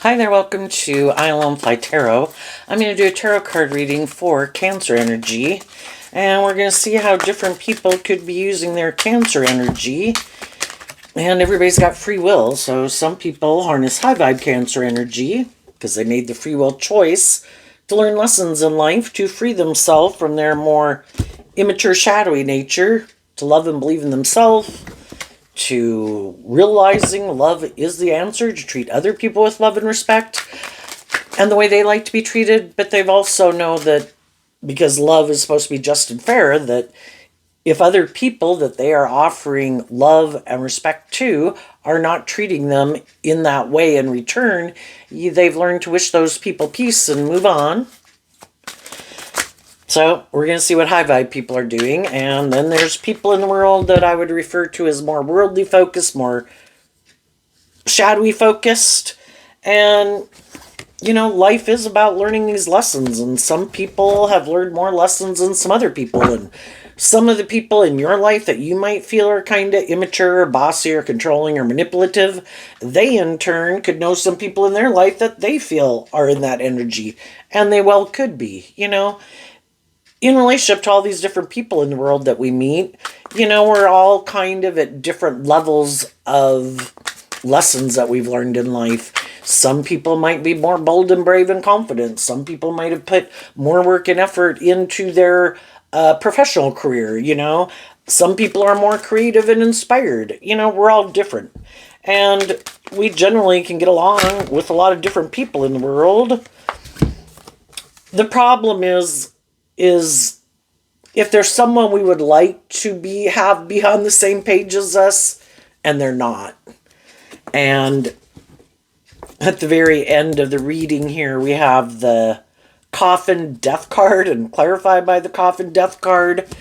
Hi there, welcome to I Alone Fly Tarot. I'm going to do a tarot card reading for Cancer energy, and we're going to see how different people could be using their Cancer energy. And everybody's got free will, so some people harness high vibe Cancer energy because they made the free will choice to learn lessons in life to free themselves from their more immature, shadowy nature, to love and believe in themselves, to realizing love is the answer, to treat other people with love and respect and the way they like to be treated. But they've also know that because love is supposed to be just and fair, that if other people that they are offering love and respect to are not treating them in that way in return, they've learned to wish those people peace and move on. So we're going to see what high vibe people are doing. And then there's people in the world that I would refer to as more worldly focused, more shadowy focused. And, life is about learning these lessons. And some people have learned more lessons than some other people. And some of the people in your life that you might feel are kind of immature or bossy or controlling or manipulative, they in turn could know some people in their life that they feel are in that energy. And they well could be, in relationship to all these different people in the world that we meet, we're all kind of at different levels of lessons that we've learned in life. Some people might be more bold and brave and confident. Some people might have put more work and effort into their professional career, Some people are more creative and inspired. We're all different. And we generally can get along with a lot of different people in the world. The problem is if there's someone we would like to be on the same page as us and they're not. And at the very end of the reading here, we have the Coffin Death card, and clarified by the Coffin Death card,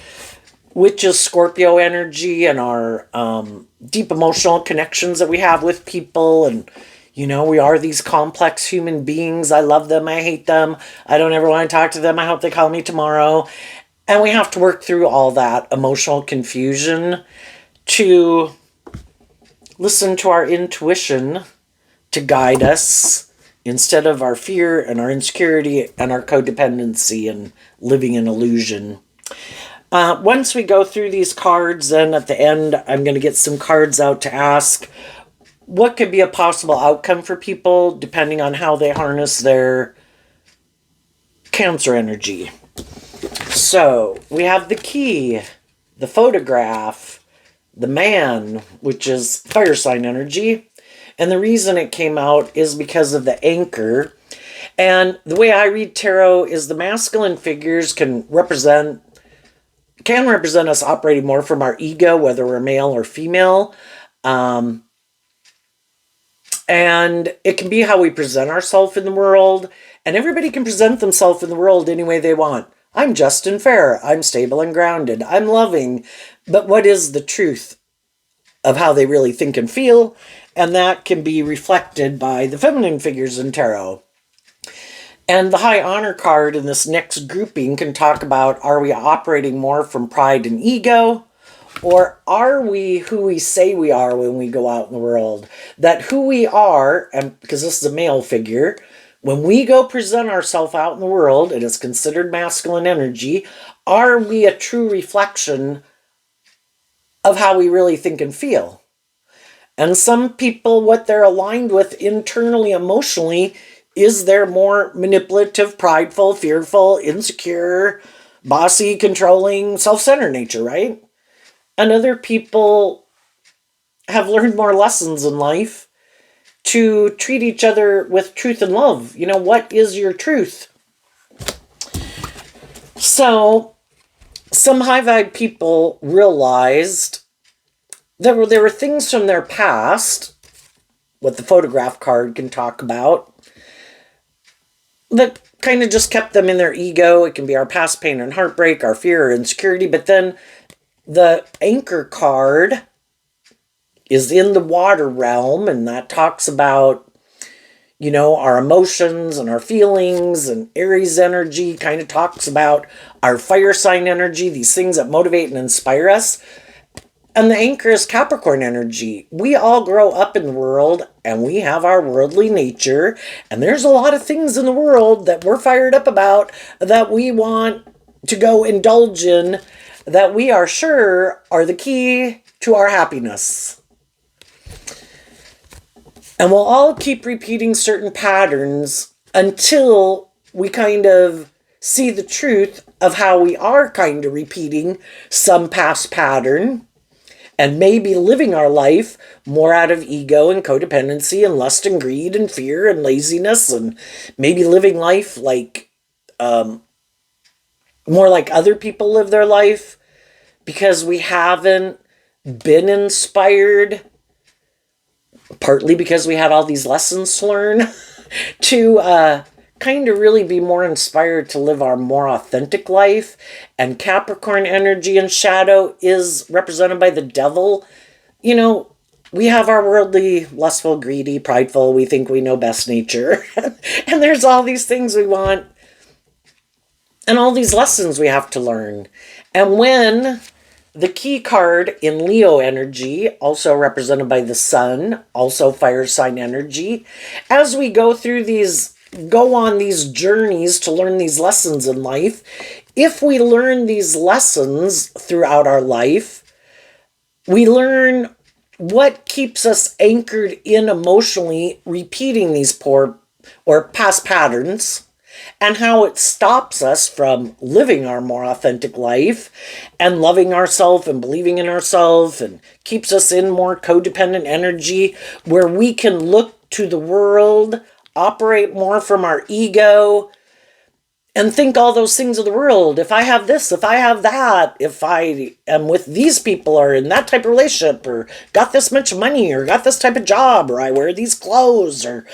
which is Scorpio energy and our deep emotional connections that we have with people. And we are these complex human beings. I love them. I hate them. I don't ever want to talk to them. I hope they call me tomorrow. And we have to work through all that emotional confusion to listen to our intuition to guide us instead of our fear and our insecurity and our codependency and living in illusion. Once we go through these cards, then at the end, I'm going to get some cards out to ask what could be a possible outcome for people depending on how they harness their Cancer energy. So we have the key, the photograph, the man, which is fire sign energy. And the reason it came out is because of the anchor. And the way I read tarot is the masculine figures can represent us operating more from our ego, whether we're male or female. And it can be how we present ourselves in the world. And everybody can present themselves in the world any way they want. I'm just and fair. I'm stable and grounded. I'm loving. But what is the truth of how they really think and feel? And that can be reflected by the feminine figures in tarot. And the High Honor card in this next grouping can talk about, are we operating more from pride and ego? Or are we who we say we are when we go out in the world? That who we are, and because this is a male figure, when we go present ourselves out in the world, it is considered masculine energy. Are we a true reflection of how we really think and feel? And some people, what they're aligned with internally, emotionally, is their more manipulative, prideful, fearful, insecure, bossy, controlling, self-centered nature, right? And other people have learned more lessons in life to treat each other with truth and love. What is your truth? So, some high vibe people realized there were things from their past, what the photograph card can talk about, that kind of just kept them in their ego. It can be our past pain and heartbreak, our fear or insecurity, but then the anchor card is in the water realm, and that talks about, our emotions and our feelings, and Aries energy kind of talks about our fire sign energy, these things that motivate and inspire us. And the anchor is Capricorn energy. We all grow up in the world and we have our worldly nature. And there's a lot of things in the world that we're fired up about that we want to go indulge in that we are sure are the key to our happiness. And we'll all keep repeating certain patterns until we kind of see the truth of how we are kind of repeating some past pattern and maybe living our life more out of ego and codependency and lust and greed and fear and laziness, and maybe living life like more like other people live their life because we haven't been inspired, partly because we had all these lessons to learn, to kind of really be more inspired to live our more authentic life. And Capricorn energy and shadow is represented by the devil. You know, we have our worldly, lustful, greedy, prideful, we think we know best nature. And there's all these things we want and all these lessons we have to learn. And when the key card in Leo energy, also represented by the sun, also fire sign energy, as we go on these journeys to learn these lessons in life, if we learn these lessons throughout our life, we learn what keeps us anchored in emotionally repeating these poor or past patterns, and how it stops us from living our more authentic life and loving ourselves and believing in ourselves, and keeps us in more codependent energy where we can look to the world, operate more from our ego, and think all those things of the world. If I have this, if I have that, if I am with these people or in that type of relationship, or got this much money, or got this type of job, or I wear these clothes, or,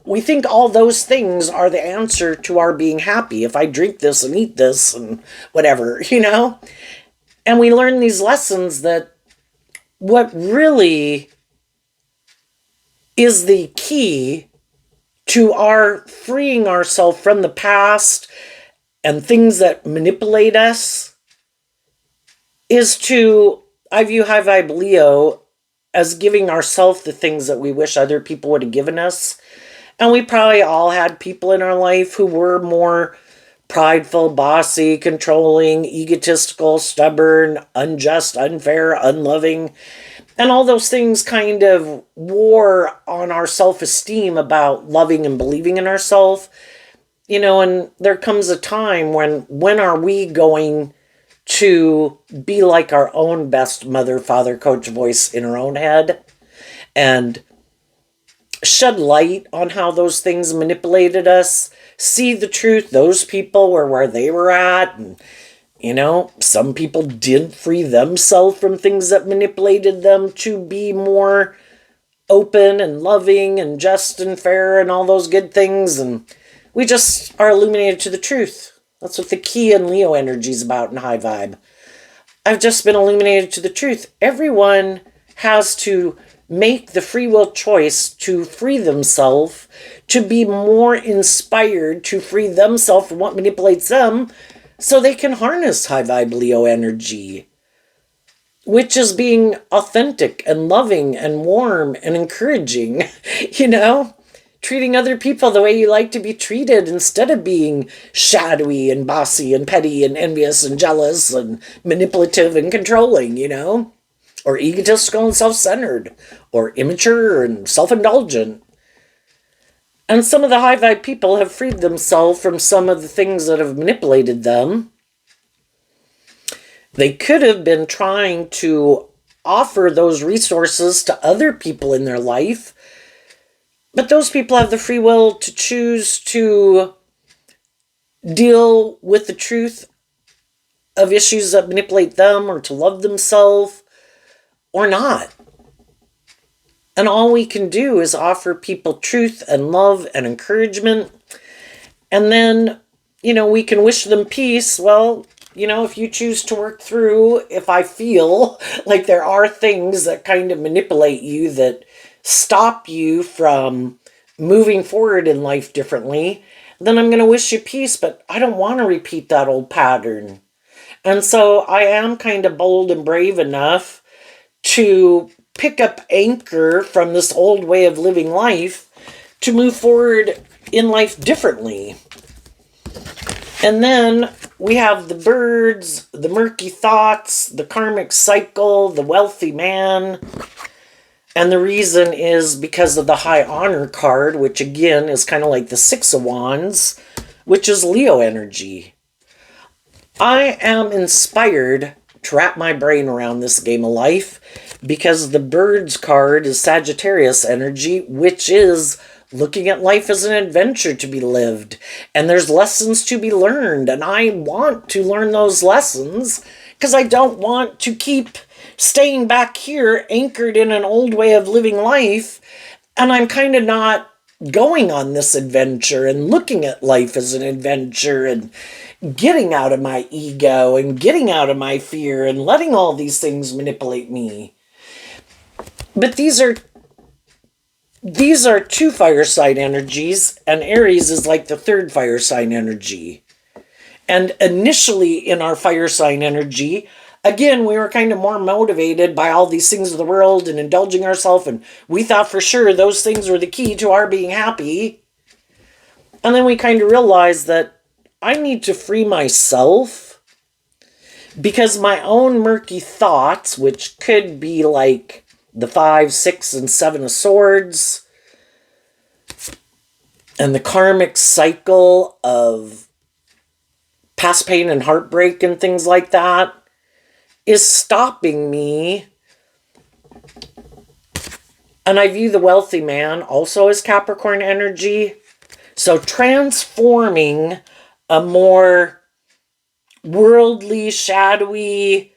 we think all those things are the answer to our being happy. If I drink this and eat this and whatever, And we learn these lessons that what really is the key to our freeing ourselves from the past and things that manipulate us is to, I view High Vibe Leo as giving ourselves the things that we wish other people would have given us. And we probably all had people in our life who were more prideful, bossy, controlling, egotistical, stubborn, unjust, unfair, unloving. And all those things kind of wore on our self-esteem about loving and believing in ourselves. And there comes a time when are we going to be like our own best mother, father, coach voice in our own head and shed light on how those things manipulated us, see the truth. Those people were where they were at, and some people didn't free themselves from things that manipulated them to be more open and loving and just and fair and all those good things. And we just are illuminated to the truth. That's what the key in Leo energy is about in High Vibe. I've just been illuminated to the truth. Everyone has to make the free will choice to free themselves, to be more inspired, to free themselves from what manipulates them, so they can harness High Vibe Leo energy, which is being authentic and loving and warm and encouraging, treating other people the way you like to be treated instead of being shadowy and bossy and petty and envious and jealous and manipulative and controlling, or egotistical and self-centered, or immature and self-indulgent. And some of the high vibe people have freed themselves from some of the things that have manipulated them. They could have been trying to offer those resources to other people in their life, but those people have the free will to choose to deal with the truth of issues that manipulate them, or to love themselves or not. And all we can do is offer people truth and love and encouragement. And then, we can wish them peace. Well, if you choose to work through, if I feel like there are things that kind of manipulate you, that stop you from moving forward in life differently, then I'm going to wish you peace, but I don't want to repeat that old pattern. And so I am kind of bold and brave enough to pick up anchor from this old way of living life to move forward in life differently. And then we have the birds, the murky thoughts, the karmic cycle, the wealthy man. And the reason is because of the high honor card, which again is kind of like the Six of Wands, which is Leo energy. I am inspired to wrap my brain around this game of life because the birds card is Sagittarius energy, which is looking at life as an adventure to be lived. And there's lessons to be learned. And I want to learn those lessons because I don't want to keep staying back here anchored in an old way of living life. And I'm kind of not going on this adventure and looking at life as an adventure and getting out of my ego and getting out of my fear and letting all these things manipulate me. But these are two fire sign energies, and Aries is like the third fire sign energy. And initially in our fire sign energy, again, we were kind of more motivated by all these things of the world and indulging ourselves, and we thought for sure those things were the key to our being happy. And then we kind of realized that I need to free myself because my own murky thoughts, which could be like the 5, 6, and 7 of Swords, and the karmic cycle of past pain and heartbreak and things like that, is stopping me. And I view the wealthy man also as Capricorn energy. So transforming a more worldly, shadowy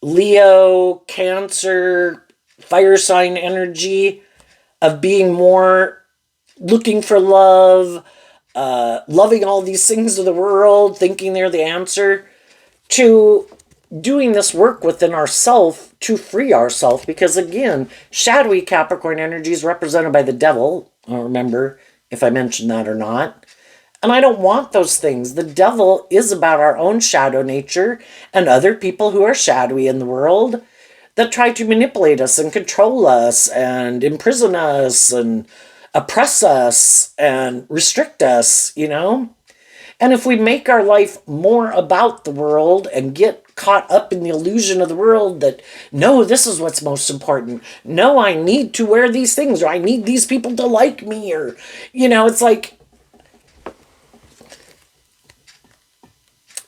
Leo, Cancer, fire sign energy of being more looking for love, loving all these things of the world, thinking they're the answer, to doing this work within ourself to free ourself. Because again, shadowy Capricorn energy is represented by the devil. I don't remember if I mentioned that or not. And I don't want those things. The devil is about our own shadow nature and other people who are shadowy in the world that try to manipulate us and control us and imprison us and oppress us and restrict us, you know? And if we make our life more about the world and get caught up in the illusion of the world that, no, this is what's most important. No, I need to wear these things, or I need these people to like me, or, you know, it's like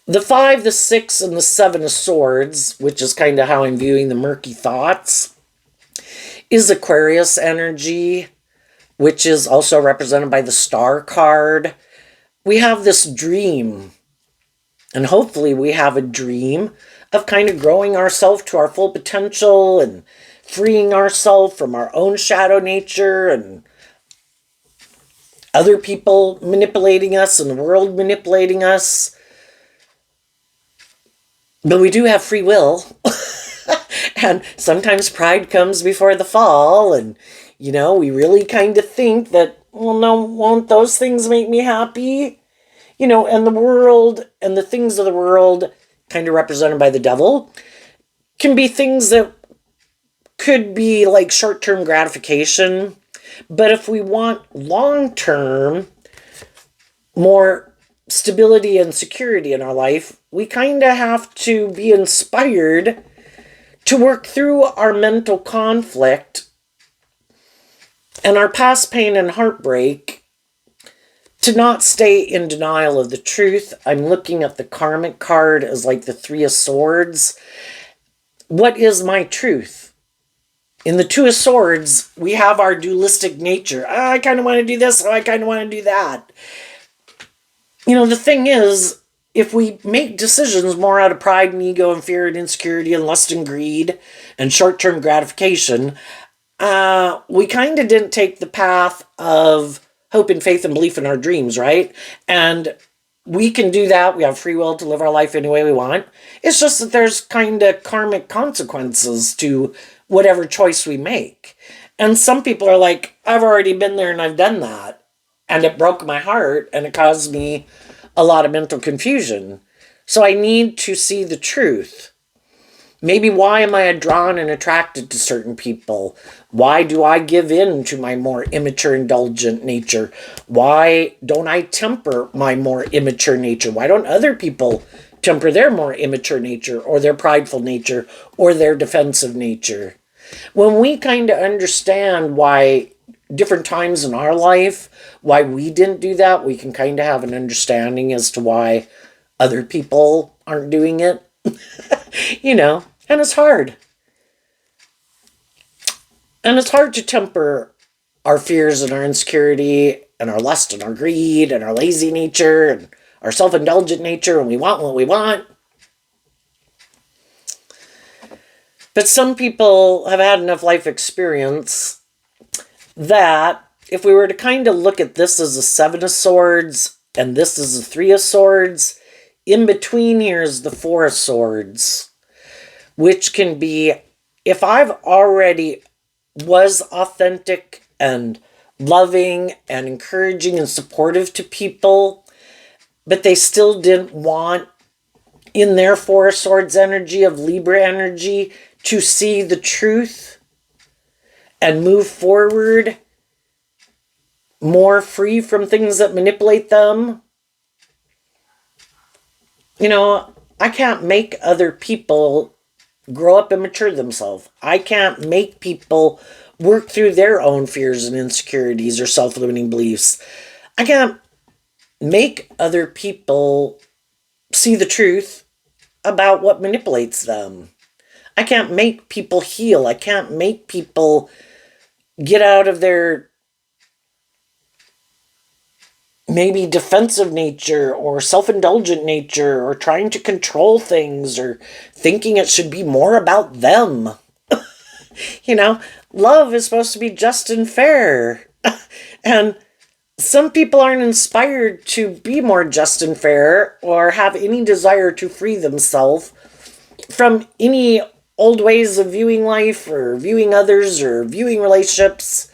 the 5, the 6, and the 7 of Swords, which is kind of how I'm viewing the murky thoughts, is Aquarius energy, which is also represented by the Star card. We have this dream, and hopefully we have a dream of kind of growing ourselves to our full potential and freeing ourselves from our own shadow nature and other people manipulating us and the world manipulating us. But we do have free will. And sometimes pride comes before the fall. And, you know, we really kind of think that, well, no, won't those things make me happy? You know, and the world and the things of the world, kind of represented by the devil, can be things that could be like short-term gratification. But if we want long-term, more stability and security in our life, we kind of have to be inspired to work through our mental conflict and our past pain and heartbreak, to not stay in denial of the truth. I'm looking at the karmic card as like the 3 of Swords. What is my truth? In the 2 of Swords, we have our dualistic nature. Oh, I kind of want to do this, oh, I kind of want to do that. You know, the thing is, if we make decisions more out of pride and ego and fear and insecurity and lust and greed and short-term gratification, we kind of didn't take the path of hope and faith and belief in our dreams, right? And we can do that. We have free will to live our life any way we want. It's just that there's kind of karmic consequences to whatever choice we make. And some people are like, I've already been there and I've done that. And it broke my heart and it caused me a lot of mental confusion. So I need to see the truth. Maybe why am I drawn and attracted to certain people? Why do I give in to my more immature, indulgent nature? Why don't I temper my more immature nature? Why don't other people temper their more immature nature or their prideful nature or their defensive nature? When we kind of understand why different times in our life, why we didn't do that, we can kind of have an understanding as to why other people aren't doing it. And it's hard. And it's hard to temper our fears and our insecurity and our lust and our greed and our lazy nature and our self-indulgent nature, and we want what we want. But some people have had enough life experience that if we were to kind of look at this as a 7 of Swords and this as a 3 of Swords, in between here is the 4 of Swords, which can be, if I've already was authentic and loving and encouraging and supportive to people, but they still didn't want, in their 4 of Swords energy, of Libra energy, to see the truth and move forward more free from things that manipulate them. I can't make other people grow up and mature themselves. I can't make people work through their own fears and insecurities or self-limiting beliefs. I can't make other people see the truth about what manipulates them. I can't make people heal. I can't make people get out of their maybe defensive nature or self-indulgent nature or trying to control things or thinking it should be more about them. Love is supposed to be just and fair. And some people aren't inspired to be more just and fair or have any desire to free themselves from any old ways of viewing life or viewing others or viewing relationships.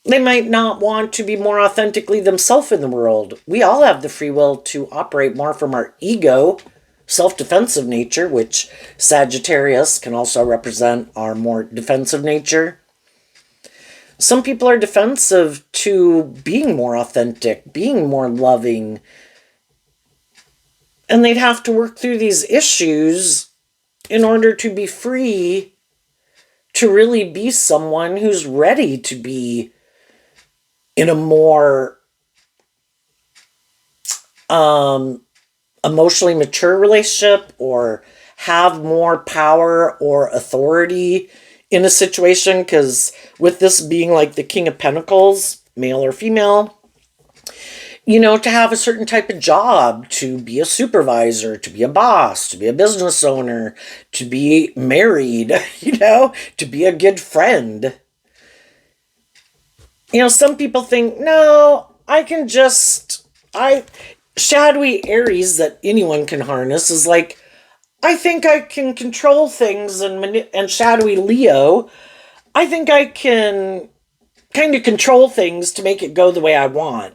They might not want to be more authentically themselves in the world. We all have the free will to operate more from our ego, self-defensive nature, which Sagittarius can also represent our more defensive nature. Some people are defensive to being more authentic, being more loving, and they'd have to work through these issues in order to be free to really be someone who's ready to be in a more emotionally mature relationship or have more power or authority in a situation. Because with this being like the King of Pentacles, male or female, to have a certain type of job, to be a supervisor, to be a boss, to be a business owner, to be married, to be a good friend. Some people think, no, shadowy Aries that anyone can harness is like, I think I can control things, and shadowy Leo, I think I can kind of control things to make it go the way I want.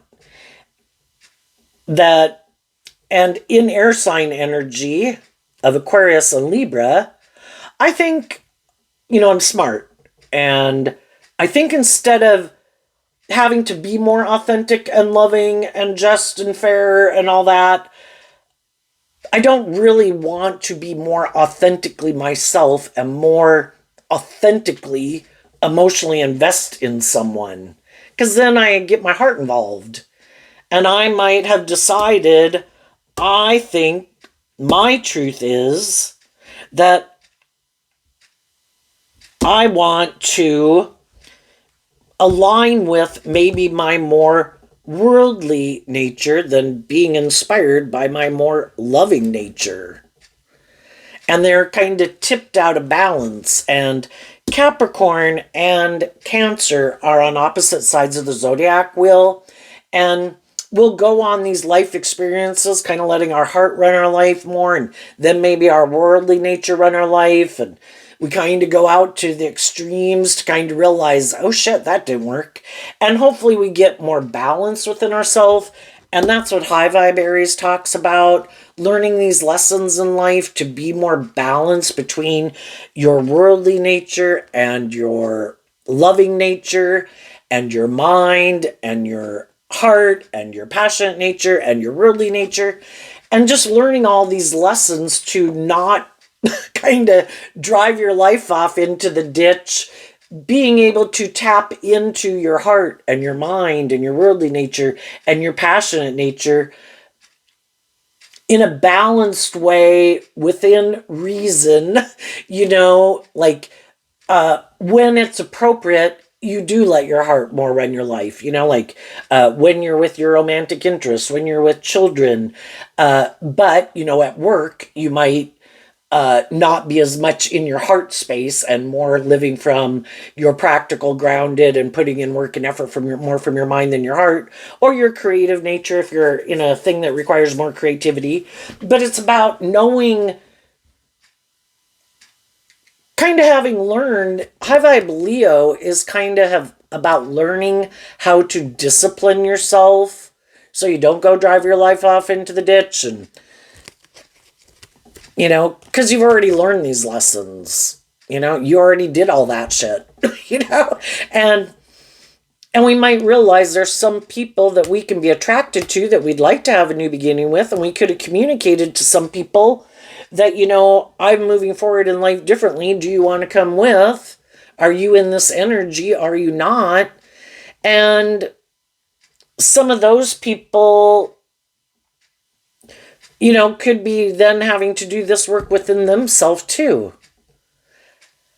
And in air sign energy of Aquarius and Libra, I think, I'm smart. And I think instead of having to be more authentic and loving and just and fair and all that, I don't really want to be more authentically myself and more authentically emotionally invest in someone. Because then I get my heart involved. And I might have decided, I think my truth is that I want to align with maybe my more worldly nature than being inspired by my more loving nature. And they're kind of tipped out of balance. And Capricorn and Cancer are on opposite sides of the zodiac wheel. And we'll go on these life experiences, kind of letting our heart run our life more, and then maybe our worldly nature run our life. And we kind of go out to the extremes to kind of realize, oh shit, that didn't work. And hopefully we get more balance within ourselves And that's what High Vibe Aries talks about, learning these lessons in life to be more balanced between your worldly nature and your loving nature and your mind and your heart and your passionate nature and your worldly nature. And just learning all these lessons to not kind of drive your life off into the ditch, being able to tap into your heart and your mind and your worldly nature and your passionate nature in a balanced way within reason, like when it's appropriate, you do let your heart more run your life, like when you're with your romantic interests, when you're with children. But, at work, you might not be as much in your heart space and more living from your practical, grounded, and putting in work and effort from your mind than your heart, or your creative nature if you're in a thing that requires more creativity. But it's about knowing, kind of having learned. High Vibe Leo is kind of about learning how to discipline yourself so you don't go drive your life off into the ditch, and because you've already learned these lessons. You already did all that shit. And we might realize there's some people that we can be attracted to that we'd like to have a new beginning with, and we could have communicated to some people that, I'm moving forward in life differently. Do you want to come with? Are you in this energy? Are you not? And some of those people, could be then having to do this work within themselves too.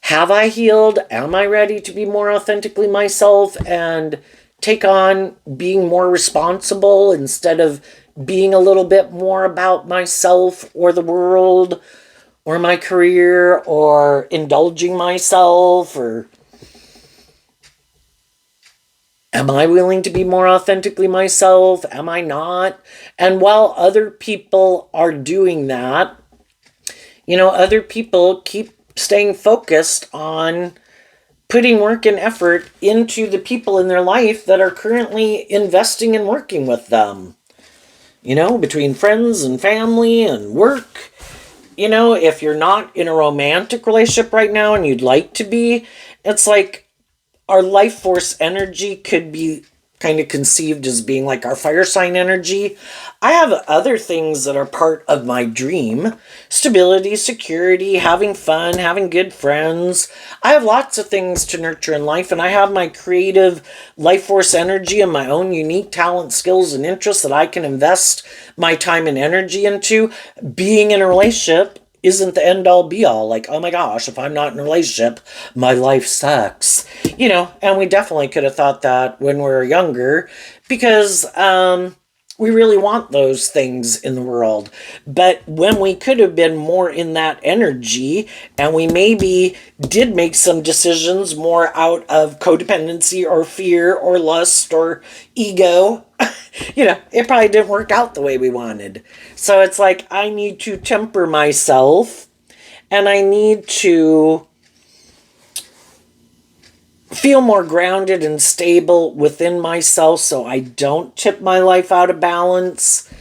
Have I healed? Am I ready to be more authentically myself and take on being more responsible instead of being a little bit more about myself or the world or my career or indulging myself? Or am I willing to be more authentically myself? Am I not? And while other people are doing that, other people keep staying focused on putting work and effort into the people in their life that are currently investing and working with them. Between friends and family and work. If you're not in a romantic relationship right now and you'd like to be, it's like our life force energy could be kind of conceived as being like our fire sign energy. I have other things that are part of my dream: stability, security, having fun, having good friends. I have lots of things to nurture in life, and I have my creative life force energy and my own unique talent, skills, and interests that I can invest my time and energy into. Being in a relationship isn't the end all be all. Like, oh my gosh, if I'm not in a relationship, my life sucks. And we definitely could have thought that when we were younger, because we really want those things in the world. But when we could have been more in that energy, and we maybe did make some decisions more out of codependency or fear or lust or ego, it probably didn't work out the way we wanted. So it's like, I need to temper myself, and I need to feel more grounded and stable within myself so I don't tip my life out of balance.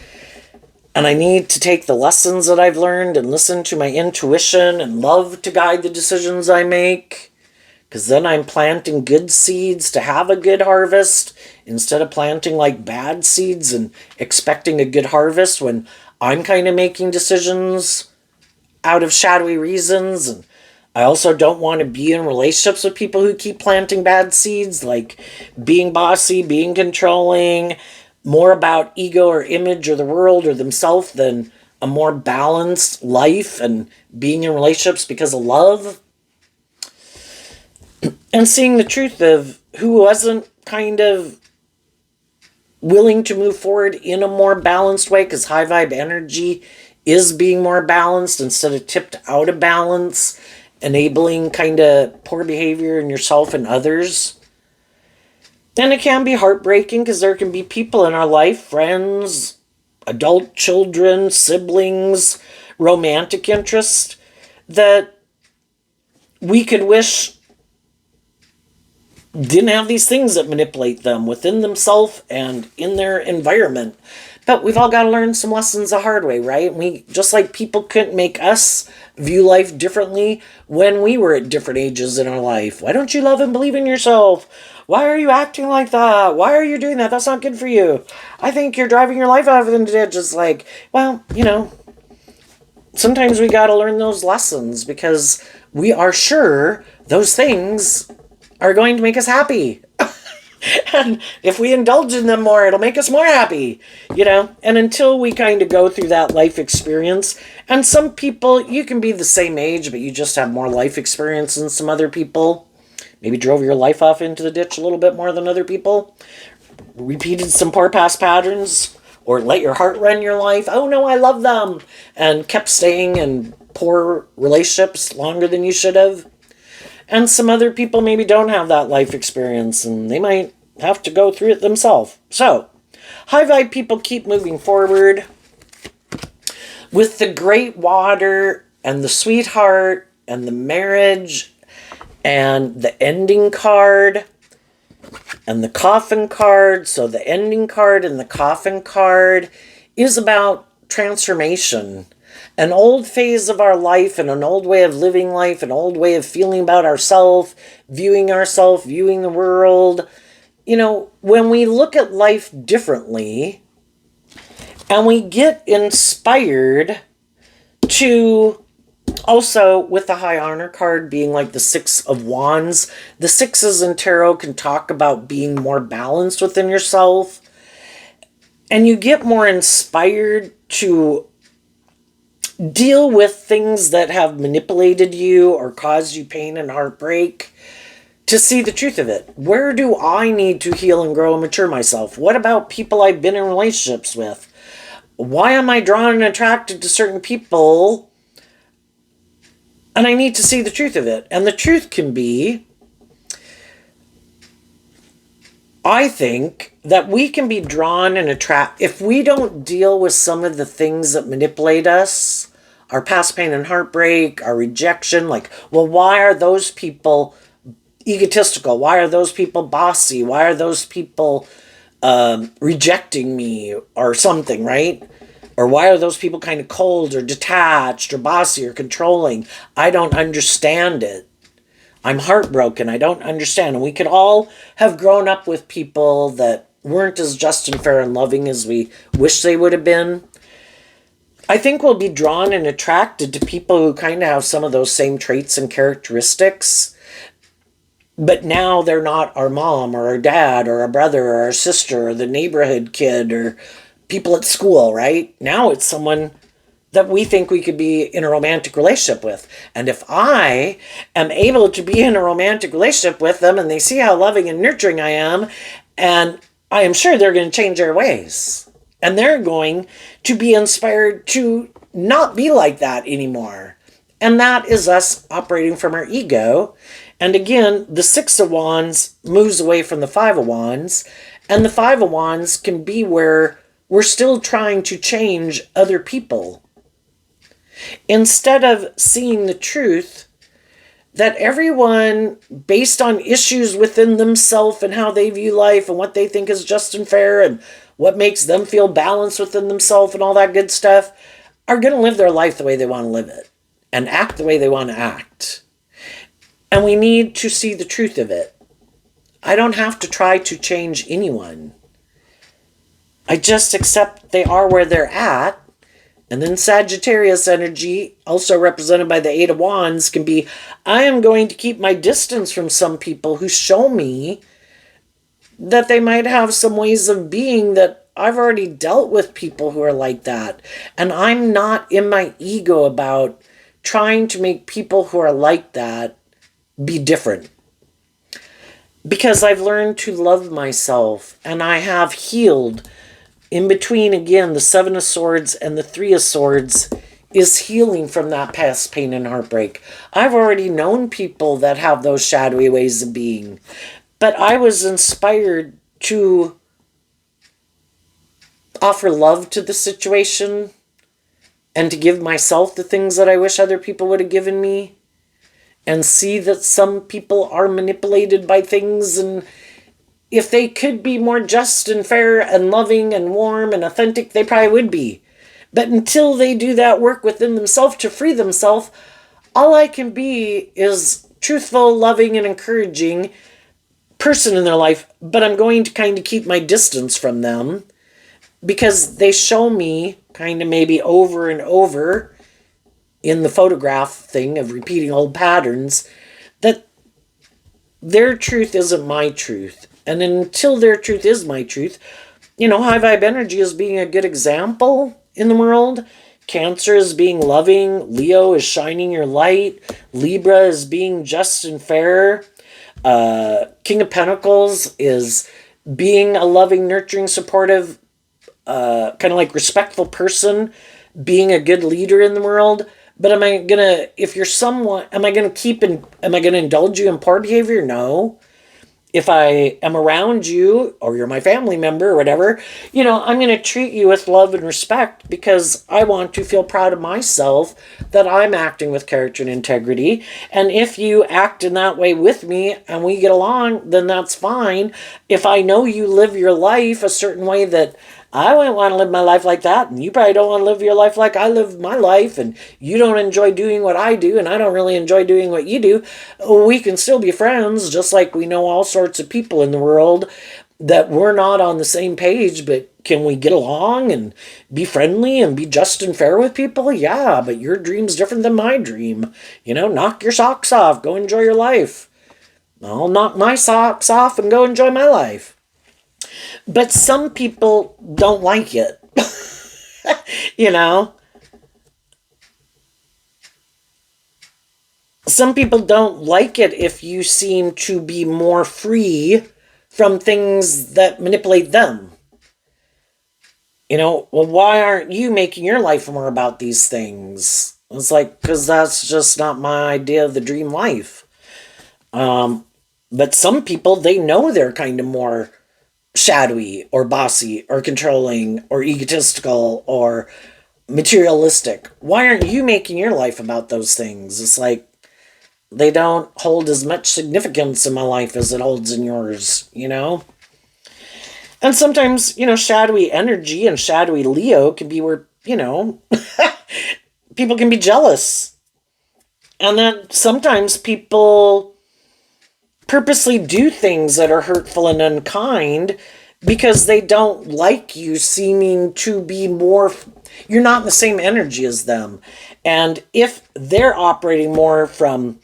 And I need to take the lessons that I've learned and listen to my intuition and love to guide the decisions I make. Because then I'm planting good seeds to have a good harvest instead of planting like bad seeds and expecting a good harvest when I'm kind of making decisions out of shadowy reasons. And I also don't want to be in relationships with people who keep planting bad seeds, like being bossy, being controlling, more about ego or image or the world or themselves than a more balanced life and being in relationships because of love. And seeing the truth of who wasn't kind of willing to move forward in a more balanced way, because high vibe energy is being more balanced instead of tipped out of balance, enabling kind of poor behavior in yourself and others. And it can be heartbreaking because there can be people in our life, friends, adult children, siblings, romantic interest, that we could wish didn't have these things that manipulate them within themselves and in their environment. But we've all got to learn some lessons the hard way, right? We just like people couldn't make us view life differently when we were at different ages in our life. Why don't you love and believe in yourself? Why are you acting like that? Why are you doing that? That's not good for you. I think you're driving your life out of the ditch. It's like, well, sometimes we got to learn those lessons because we are sure those things are going to make us happy. And if we indulge in them more, it'll make us more happy, And until we kind of go through that life experience, and some people, you can be the same age, but you just have more life experience than some other people. Maybe drove your life off into the ditch a little bit more than other people. Repeated some poor past patterns, or let your heart run your life. Oh no, I love them. And kept staying in poor relationships longer than you should have. And some other people maybe don't have that life experience and they might have to go through it themselves. So, high vibe people keep moving forward with the great water and the sweetheart and the marriage and the ending card and the coffin card. So, the ending card and the coffin card is about transformation. An old phase of our life and an old way of living life, an old way of feeling about ourselves, viewing the world. When we look at life differently and we get inspired to also, with the high honor card being like the Six of Wands, the sixes in tarot can talk about being more balanced within yourself. And you get more inspired to deal with things that have manipulated you or caused you pain and heartbreak, to see the truth of it. Where do I need to heal and grow and mature myself? What about people I've been in relationships with? Why am I drawn and attracted to certain people? And I need to see the truth of it. And the truth can be, I think that we can be drawn and attracted if we don't deal with some of the things that manipulate us, our past pain and heartbreak, our rejection. Like, well, why are those people egotistical? Why are those people bossy? Why are those people rejecting me or something, right? Or why are those people kind of cold or detached or bossy or controlling? I don't understand it. I'm heartbroken. I don't understand. And we could all have grown up with people that weren't as just and fair and loving as we wish they would have been. I think we'll be drawn and attracted to people who kind of have some of those same traits and characteristics. But now they're not our mom or our dad or our brother or our sister or the neighborhood kid or people at school, right? Now it's someone that we think we could be in a romantic relationship with. And if I am able to be in a romantic relationship with them and they see how loving and nurturing I am, and I am sure they're going to change their ways. And they're going to be inspired to not be like that anymore. And that is us operating from our ego. And again, the Six of Wands moves away from the Five of Wands. And the Five of Wands can be where we're still trying to change other people. Instead of seeing the truth that everyone, based on issues within themselves and how they view life and what they think is just and fair and what makes them feel balanced within themselves and all that good stuff, are going to live their life the way they want to live it and act the way they want to act. And we need to see the truth of it. I don't have to try to change anyone. I just accept they are where they're at. And then Sagittarius energy, also represented by the Eight of Wands, can be, I am going to keep my distance from some people who show me that they might have some ways of being that I've already dealt with people who are like that. And I'm not in my ego about trying to make people who are like that be different. Because I've learned to love myself and I have healed. In between, again, the Seven of Swords and the Three of Swords is healing from that past pain and heartbreak. I've already known people that have those shadowy ways of being. But I was inspired to offer love to the situation and to give myself the things that I wish other people would have given me. and see that some people are manipulated by things, and if they could be more just and fair and loving and warm and authentic, they probably would be. But until they do that work within themselves to free themselves, all I can be is truthful, loving, and encouraging person in their life, but I'm going to kind of keep my distance from them because they show me kind of maybe over and over in the photograph thing of repeating old patterns that their truth isn't my truth. And until their truth is my truth, high vibe energy is being a good example in the world. Cancer is being loving. Leo is shining your light. Libra is being just and fair. King of Pentacles is being a loving, nurturing, supportive, kind of like respectful person, being a good leader in the world. But am I gonna, if you're someone, am I gonna indulge you in poor behavior? No. If I am around you or you're my family member or whatever, I'm going to treat you with love and respect because I want to feel proud of myself that I'm acting with character and integrity. And if you act in that way with me and we get along, then that's fine. If I know you live your life a certain way that I wouldn't want to live my life like that, and you probably don't want to live your life like I live my life, and you don't enjoy doing what I do, and I don't really enjoy doing what you do, we can still be friends, just like we know all sorts of people in the world that we're not on the same page, but can we get along and be friendly and be just and fair with people? Yeah, but your dream's different than my dream. Knock your socks off, go enjoy your life. I'll knock my socks off and go enjoy my life. But some people don't like it. you know? Some people don't like it if you seem to be more free from things that manipulate them. Well, why aren't you making your life more about these things? It's like, because that's just not my idea of the dream life. But some people, they know they're kind of more shadowy or bossy or controlling or egotistical or materialistic. Why aren't you making your life about those things? It's like they don't hold as much significance in my life as it holds in yours, And sometimes, shadowy energy and shadowy Leo can be where, people can be jealous. And then sometimes people purposely do things that are hurtful and unkind because they don't like you seeming to be more, you're not in the same energy as them. And if they're operating more from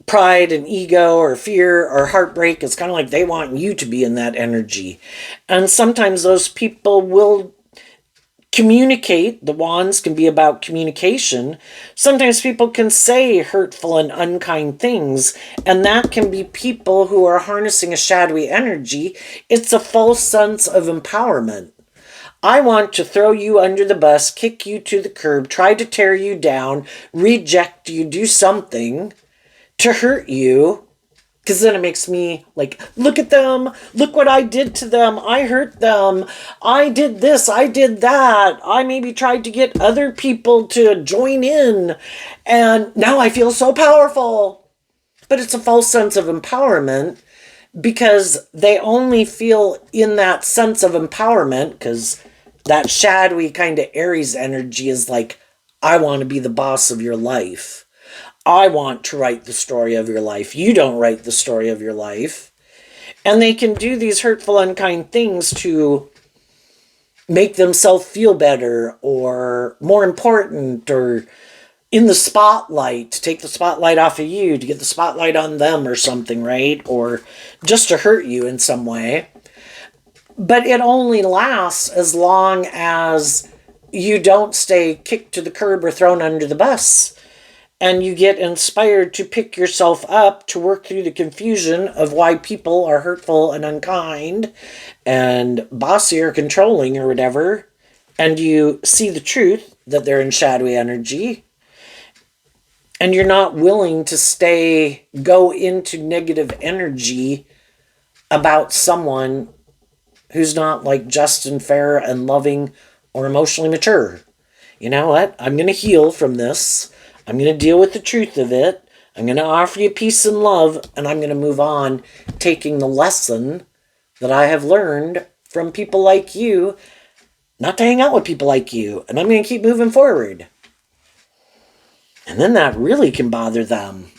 pride and ego or fear or heartbreak, it's kind of like they want you to be in that energy. And sometimes those people will communicate. The wands can be about communication. Sometimes people can say hurtful and unkind things, and that can be people who are harnessing a shadowy energy. It's a false sense of empowerment. I want to throw you under the bus, kick you to the curb, try to tear you down, reject you, do something to hurt you. Because then it makes me like, look at them, look what I did to them, I hurt them, I did this, I did that, I maybe tried to get other people to join in, and now I feel so powerful. But it's a false sense of empowerment because they only feel in that sense of empowerment because that shadowy kind of Aries energy is like, I want to be the boss of your life. I want to write the story of your life. You don't write the story of your life. And they can do these hurtful, unkind things to make themselves feel better or more important or in the spotlight, to take the spotlight off of you, to get the spotlight on them or something, right? Or just to hurt you in some way. But it only lasts as long as you don't stay kicked to the curb or thrown under the bus. And you get inspired to pick yourself up, to work through the confusion of why people are hurtful and unkind and bossy or controlling or whatever. And you see the truth that they're in shadowy energy. And you're not willing to go into negative energy about someone who's not like just and fair and loving or emotionally mature. You know what? I'm going to heal from this. I'm going to deal with the truth of it. I'm going to offer you peace and love, and I'm going to move on, taking the lesson that I have learned from people like you, not to hang out with people like you, and I'm going to keep moving forward. And then that really can bother them.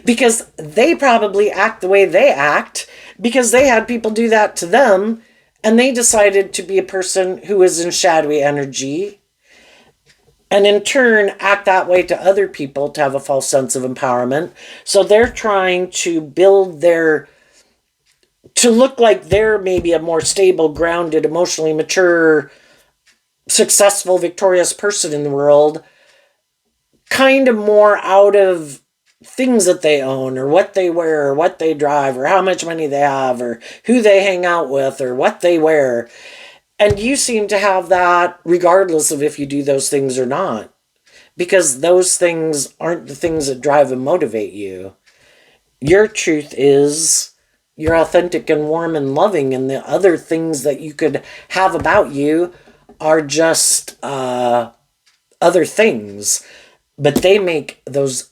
Because they probably act the way they act because they had people do that to them, and they decided to be a person who is in shadowy energy, and in turn act that way to other people to have a false sense of empowerment. So they're trying to build to look like they're maybe a more stable, grounded, emotionally mature, successful, victorious person in the world, kind of more out of things that they own, or what they wear, or what they drive, or how much money they have, or who they hang out with, or what they wear. And you seem to have that regardless of if you do those things or not, because those things aren't the things that drive and motivate you. Your truth is you're authentic and warm and loving, and the other things that you could have about you are just other things. But they make those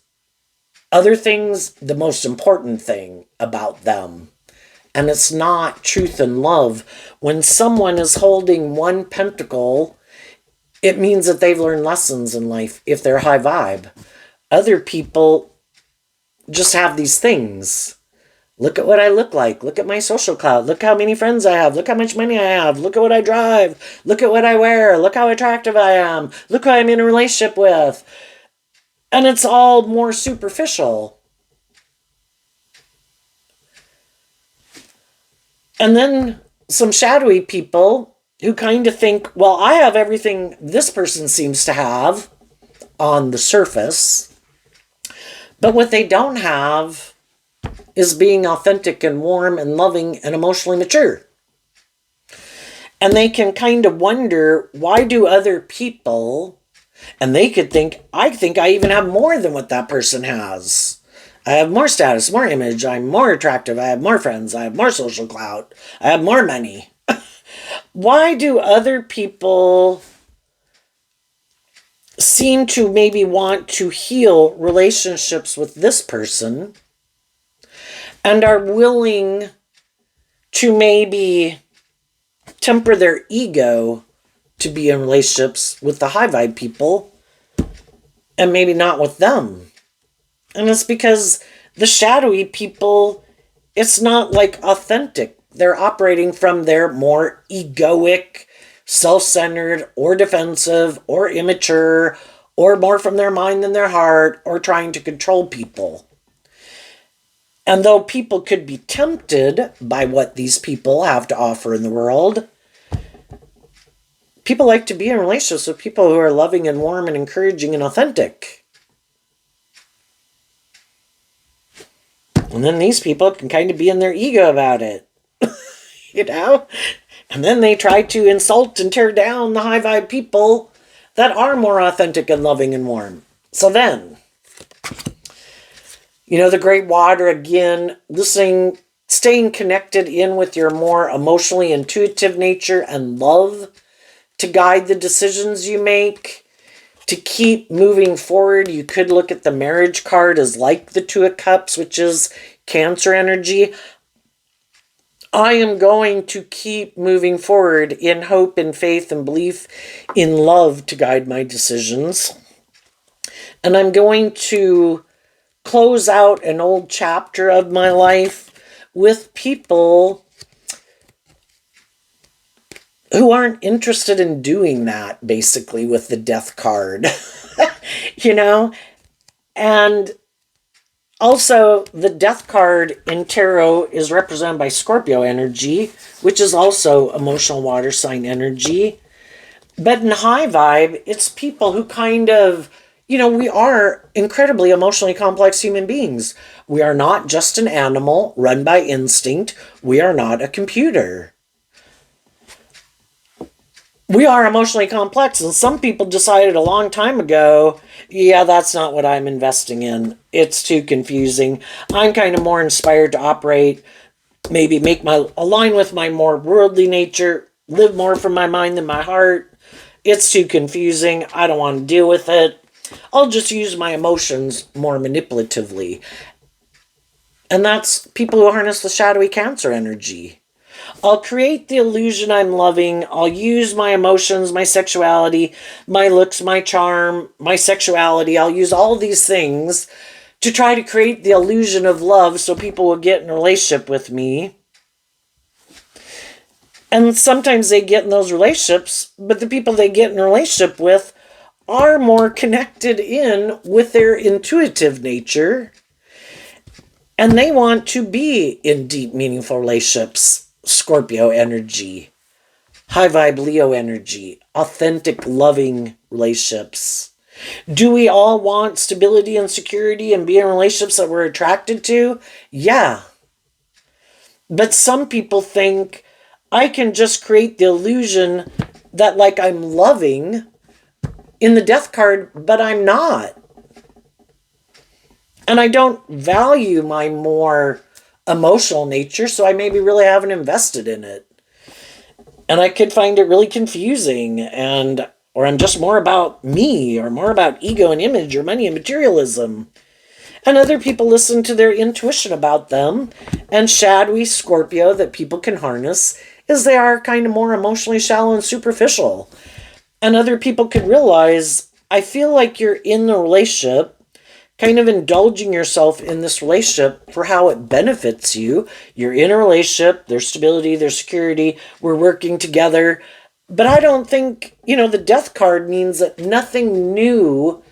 other things the most important thing about them. And it's not truth and love. When someone is holding one pentacle, it means that they've learned lessons in life if they're high vibe. Other people just have these things. Look at what I look like. Look at my social clout. Look how many friends I have. Look how much money I have. Look at what I drive. Look at what I wear. Look how attractive I am. Look who I'm in a relationship with. And it's all more superficial. And then some shadowy people who kind of think, well, I have everything this person seems to have on the surface. But what they don't have is being authentic and warm and loving and emotionally mature. And they can kind of wonder, why do other people, and they could think I even have more than what that person has. I have more status, more image, I'm more attractive, I have more friends, I have more social clout, I have more money. Why do other people seem to maybe want to heal relationships with this person and are willing to maybe temper their ego to be in relationships with the high vibe people and maybe not with them? And it's because the shadowy people, it's not like authentic. They're operating from their more egoic, self-centered, or defensive, or immature, or more from their mind than their heart, or trying to control people. And though people could be tempted by what these people have to offer in the world, people like to be in relationships with people who are loving and warm and encouraging and authentic. And then these people can kind of be in their ego about it. You know? And then they try to insult and tear down the high vibe people that are more authentic and loving and warm. So then, the great water again, listening, staying connected in with your more emotionally intuitive nature and love to guide the decisions you make, to keep moving forward. You could look at the marriage card as like the Two of Cups, which is Cancer energy. I am going to keep moving forward in hope and faith and belief in love to guide my decisions. And I'm going to close out an old chapter of my life with people who aren't interested in doing that, basically, with the death card. And also, the death card in tarot is represented by Scorpio energy, which is also emotional water sign energy. But in high vibe, it's people who kind of, we are incredibly emotionally complex human beings. We are not just an animal run by instinct. We are not a computer. We are emotionally complex, and some people decided a long time ago, yeah, that's not what I'm investing in. It's too confusing. I'm kind of more inspired to operate, maybe align with my more worldly nature, live more from my mind than my heart. It's too confusing. I don't want to deal with it. I'll just use my emotions more manipulatively. And that's people who harness the shadowy Cancer energy. I'll create the illusion I'm loving. I'll use my emotions, my sexuality, my looks, my charm, my sexuality. I'll use all these things to try to create the illusion of love so people will get in a relationship with me. And sometimes they get in those relationships, but the people they get in a relationship with are more connected in with their intuitive nature. And they want to be in deep, meaningful relationships. Scorpio energy, high vibe Leo energy, authentic, loving relationships. Do we all want stability and security and be in relationships that we're attracted to? Yeah. But some people think I can just create the illusion that like I'm loving in the death card, but I'm not. And I don't value my more emotional nature, so I maybe really haven't invested in it. And I could find it really confusing, or I'm just more about me, or more about ego and image, or money and materialism. And other people listen to their intuition about them, and shadowy Scorpio that people can harness is they are kind of more emotionally shallow and superficial. And other people could realize, I feel like you're in the relationship, kind of indulging yourself in this relationship for how it benefits you. You're in a relationship, there's stability, there's security, we're working together. But I don't think, the death card means that nothing new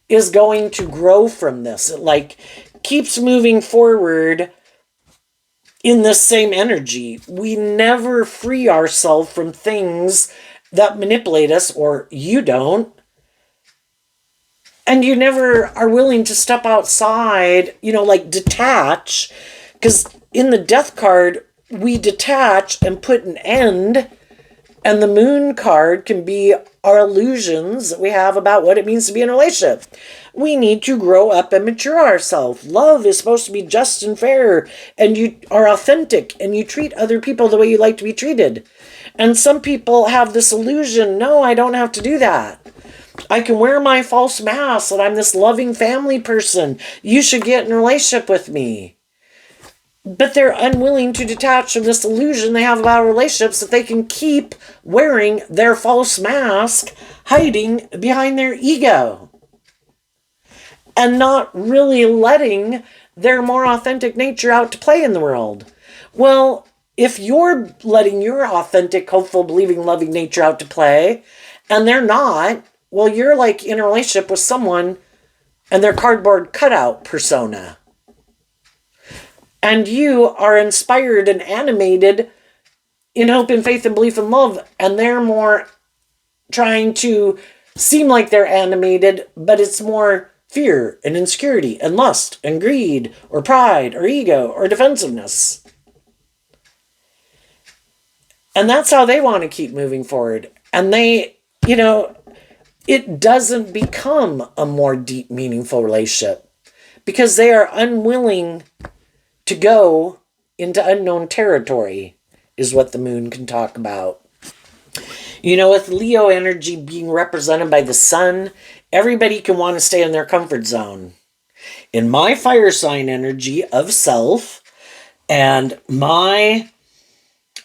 is going to grow from this. It keeps moving forward in this same energy. We never free ourselves from things that manipulate us, or you don't. And you never are willing to step outside, detach. Because in the death card, we detach and put an end. And the moon card can be our illusions that we have about what it means to be in a relationship. We need to grow up and mature ourselves. Love is supposed to be just and fair. And you are authentic. And you treat other people the way you like to be treated. And some people have this illusion, no, I don't have to do that. I can wear my false mask that I'm this loving family person. You should get in a relationship with me. But they're unwilling to detach from this illusion they have about relationships that they can keep wearing their false mask, hiding behind their ego. And not really letting their more authentic nature out to play in the world. Well, if you're letting your authentic, hopeful, believing, loving nature out to play, and they're not, well, you're like in a relationship with someone and their cardboard cutout persona. And you are inspired and animated in hope and faith and belief and love. And they're more trying to seem like they're animated, but it's more fear and insecurity and lust and greed or pride or ego or defensiveness. And that's how they want to keep moving forward. And they, it doesn't become a more deep, meaningful relationship because they are unwilling to go into unknown territory, is what the moon can talk about. With Leo energy being represented by the sun, everybody can want to stay in their comfort zone. In my fire sign energy of self, and I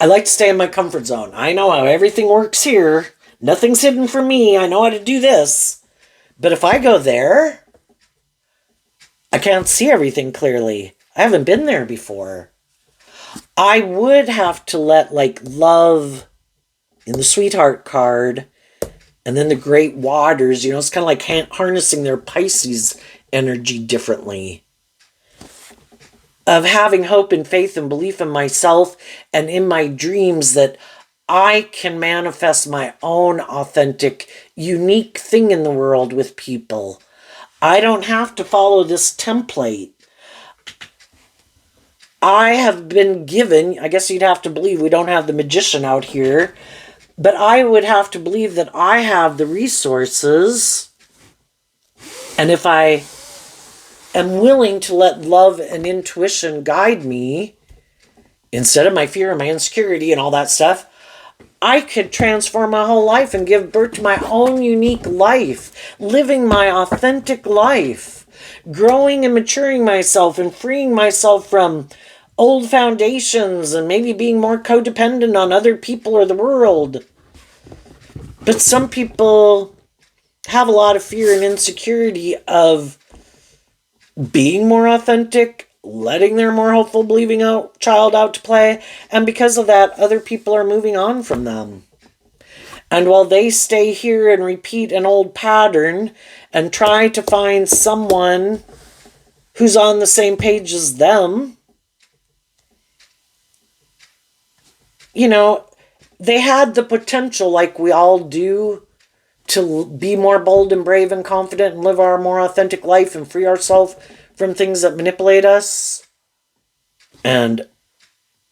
like to stay in my comfort zone. I know how everything works here. Nothing's hidden from me. I know how to do this. But if I go there, I can't see everything clearly. I haven't been there before. I would have to let love in the sweetheart card and then the great waters, it's kind of like harnessing their Pisces energy differently. Of having hope and faith and belief in myself and in my dreams that I can manifest my own authentic, unique thing in the world with people. I don't have to follow this template. I have been given, I guess you'd have to believe we don't have the magician out here, but I would have to believe that I have the resources, and if I am willing to let love and intuition guide me, instead of my fear and my insecurity and all that stuff, I could transform my whole life and give birth to my own unique life, living my authentic life, growing and maturing myself and freeing myself from old foundations and maybe being more codependent on other people or the world. But some people have a lot of fear and insecurity of being more authentic, letting their more hopeful, believing out child out to play, and because of that, other people are moving on from them. And while they stay here and repeat an old pattern and try to find someone who's on the same page as them, you know, they had the potential, like we all do, to be more bold and brave and confident and live our more authentic life and free ourselves from things that manipulate us. And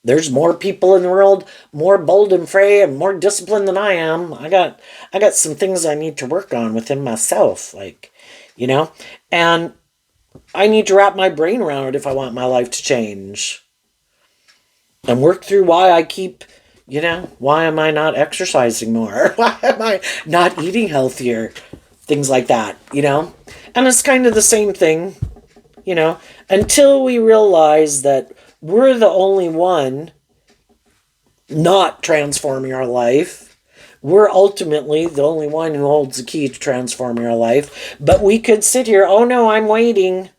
there's more people in the world, more bold and free and more disciplined than I am. I got some things I need to work on within myself, and I need to wrap my brain around it if I want my life to change. And work through why am I not exercising more? Why am I not eating healthier? Things like that, And it's kind of the same thing, until we realize that we're the only one not transforming our life. We're ultimately the only one who holds the key to transforming our life. But we could sit here, oh no, I'm waiting.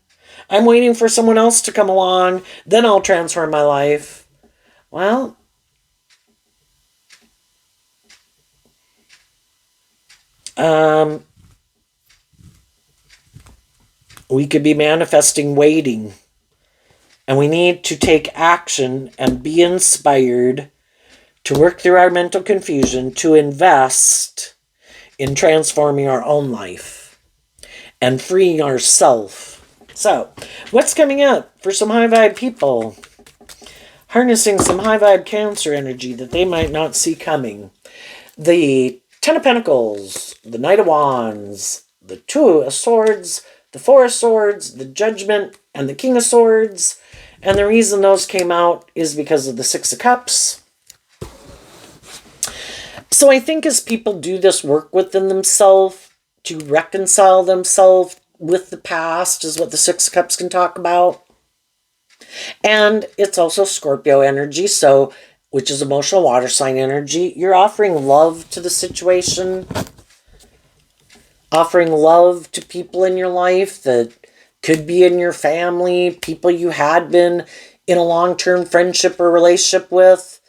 I'm waiting for someone else to come along, then I'll transform my life. Well, we could be manifesting waiting. And we need to take action and be inspired to work through our mental confusion, to invest in transforming our own life and freeing ourselves. So, what's coming up for some high vibe people? Harnessing some high vibe Cancer energy that they might not see coming. The Ten of Pentacles, the Knight of Wands, the Two of Swords, the Four of Swords, the Judgment, and the King of Swords. And the reason those came out is because of the Six of Cups. So I think as people do this work within themselves to reconcile themselves with the past is what the Six of Cups can talk about. And it's also Scorpio energy, which is emotional water sign energy. You're offering love to the situation, offering love to people in your life that could be in your family, people you had been in a long-term friendship or relationship with.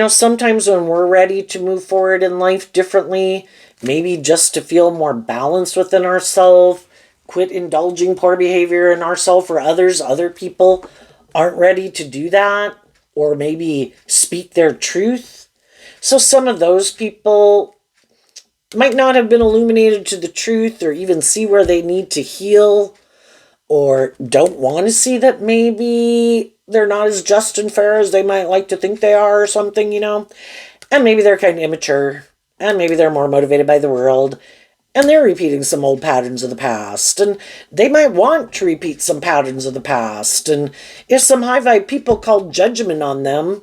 Sometimes when we're ready to move forward in life differently, maybe just to feel more balanced within ourselves, quit indulging poor behavior in ourselves or others, other people aren't ready to do that, or maybe speak their truth. So some of those people might not have been illuminated to the truth or even see where they need to heal, or don't want to see that maybe they're not as just and fair as they might like to think they are or something, And maybe they're kind of immature, and maybe they're more motivated by the world, and they're repeating some old patterns of the past, and they might want to repeat some patterns of the past. And if some high vibe people called judgment on them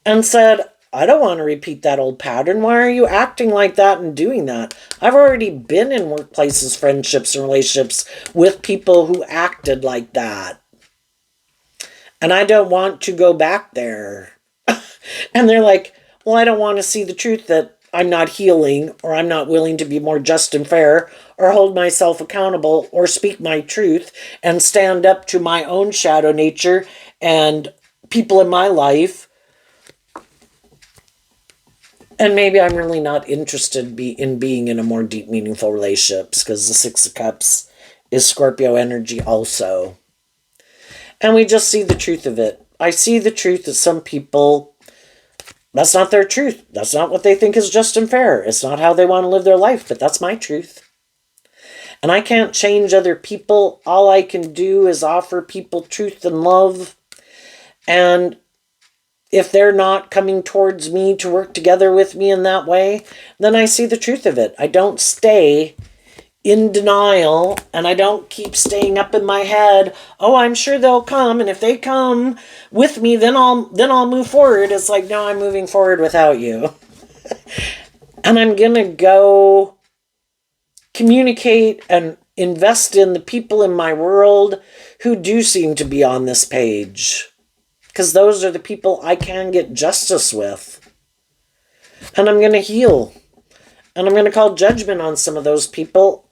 and said, I don't want to repeat that old pattern. Why are you acting like that and doing that? I've already been in workplaces, friendships, and relationships with people who acted like that. And I don't want to go back there. And they're like, well, I don't want to see the truth that I'm not healing, or I'm not willing to be more just and fair, or hold myself accountable, or speak my truth and stand up to my own shadow nature and people in my life. And maybe I'm really not interested in being in a more deep, meaningful relationships, because the Six of Cups is Scorpio energy also. And we just see the truth of it. I see the truth that some people, that's not their truth. That's not what they think is just and fair. It's not how they want to live their life, but that's my truth. And I can't change other people. All I can do is offer people truth and love. And if they're not coming towards me to work together with me in that way, then I see the truth of it. I don't stay in denial, and I don't keep staying up in my head, oh, I'm sure they'll come, and if they come with me, then I'll move forward. It's like, no, I'm moving forward without you. And I'm going to go communicate and invest in the people in my world who do seem to be on this page. Because those are the people I can get justice with. And I'm going to heal. And I'm going to call judgment on some of those people.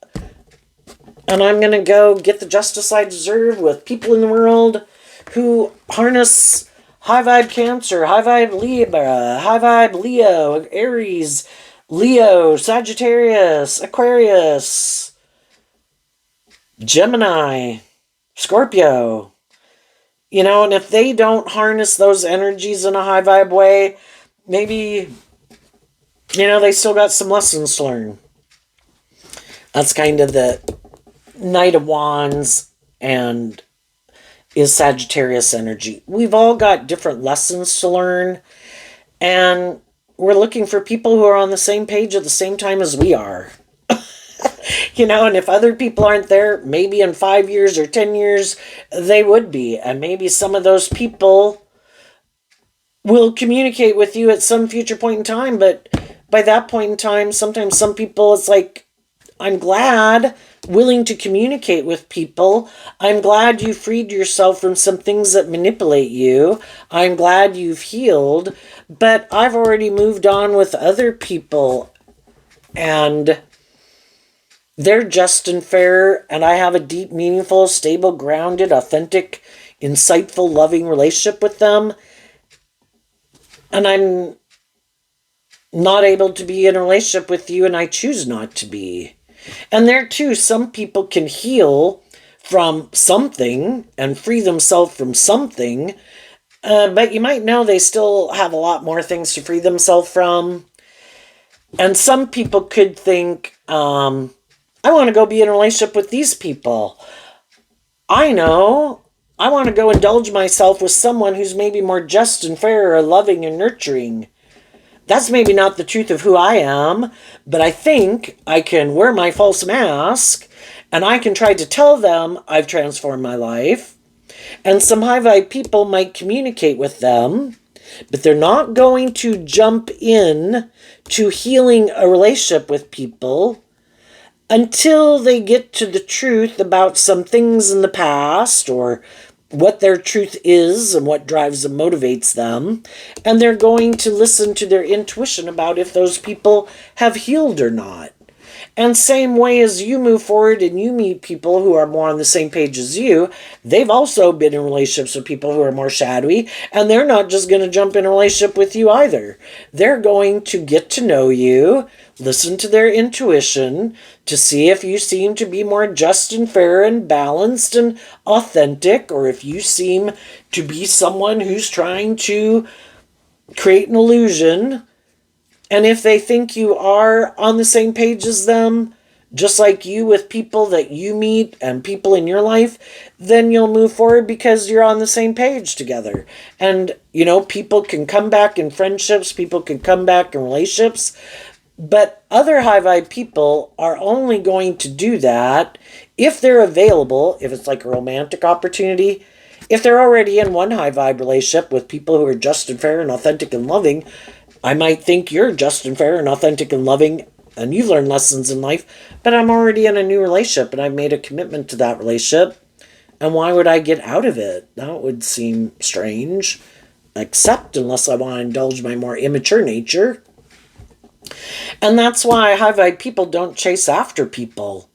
And I'm going to go get the justice I deserve with people in the world who harness high vibe Cancer, high vibe Libra, high vibe Leo, Aries, Leo, Sagittarius, Aquarius, Gemini, Scorpio. You know, and if they don't harness those energies in a high vibe way, maybe, you know, they still got some lessons to learn. That's kind of the Knight of Wands and is Sagittarius energy. We've all got different lessons to learn, and we're looking for people who are on the same page at the same time as we are. You know, and if other people aren't there, maybe in 5 years or 10 years, they would be. And maybe some of those people will communicate with you at some future point in time. But by that point in time, sometimes some people, it's like, I'm glad, willing to communicate with people. I'm glad you freed yourself from some things that manipulate you. I'm glad you've healed. But I've already moved on with other people. And they're just and fair, and I have a deep, meaningful, stable, grounded, authentic, insightful, loving relationship with them. And I'm not able to be in a relationship with you, and I choose not to be. And there too, some people can heal from something and free themselves from something, but you might know they still have a lot more things to free themselves from. And some people could think, I want to go be in a relationship with these people. I know. I want to go indulge myself with someone who's maybe more just and fair or loving and nurturing. That's maybe not the truth of who I am, but I think I can wear my false mask and I can try to tell them I've transformed my life. And some high vibe people might communicate with them, but they're not going to jump in to healing a relationship with people until they get to the truth about some things in the past or what their truth is and what drives and motivates them. And they're going to listen to their intuition about if those people have healed or not. And same way as you move forward and you meet people who are more on the same page as you, they've also been in relationships with people who are more shadowy, and they're not just going to jump in a relationship with you either. They're going to get to know you, listen to their intuition to see if you seem to be more just and fair and balanced and authentic, or if you seem to be someone who's trying to create an illusion. And if they think you are on the same page as them, just like you with people that you meet and people in your life, then you'll move forward because you're on the same page together. And, you know, people can come back in friendships, people can come back in relationships, but other high vibe people are only going to do that if they're available, if it's like a romantic opportunity. If they're already in one high vibe relationship with people who are just and fair and authentic and loving, I might think you're just and fair and authentic and loving and you've learned lessons in life, but I'm already in a new relationship and I've made a commitment to that relationship. And why would I get out of it? That would seem strange, except unless I want to indulge my more immature nature. And that's why high vibe people don't chase after people.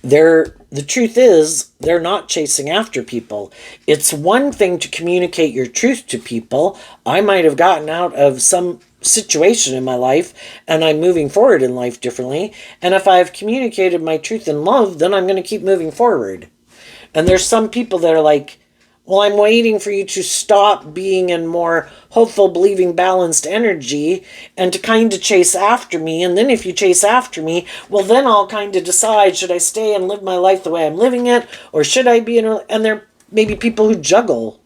The truth is, they're not chasing after people. It's one thing to communicate your truth to people. I might have gotten out of some situation in my life and I'm moving forward in life differently. And if I've communicated my truth in love, then I'm going to keep moving forward. And there's some people that are like, well, I'm waiting for you to stop being in more hopeful, believing, balanced energy and to kind of chase after me. And then if you chase after me, well, then I'll kind of decide, should I stay and live my life the way I'm living it? Or should I be in a... And there may be people who juggle.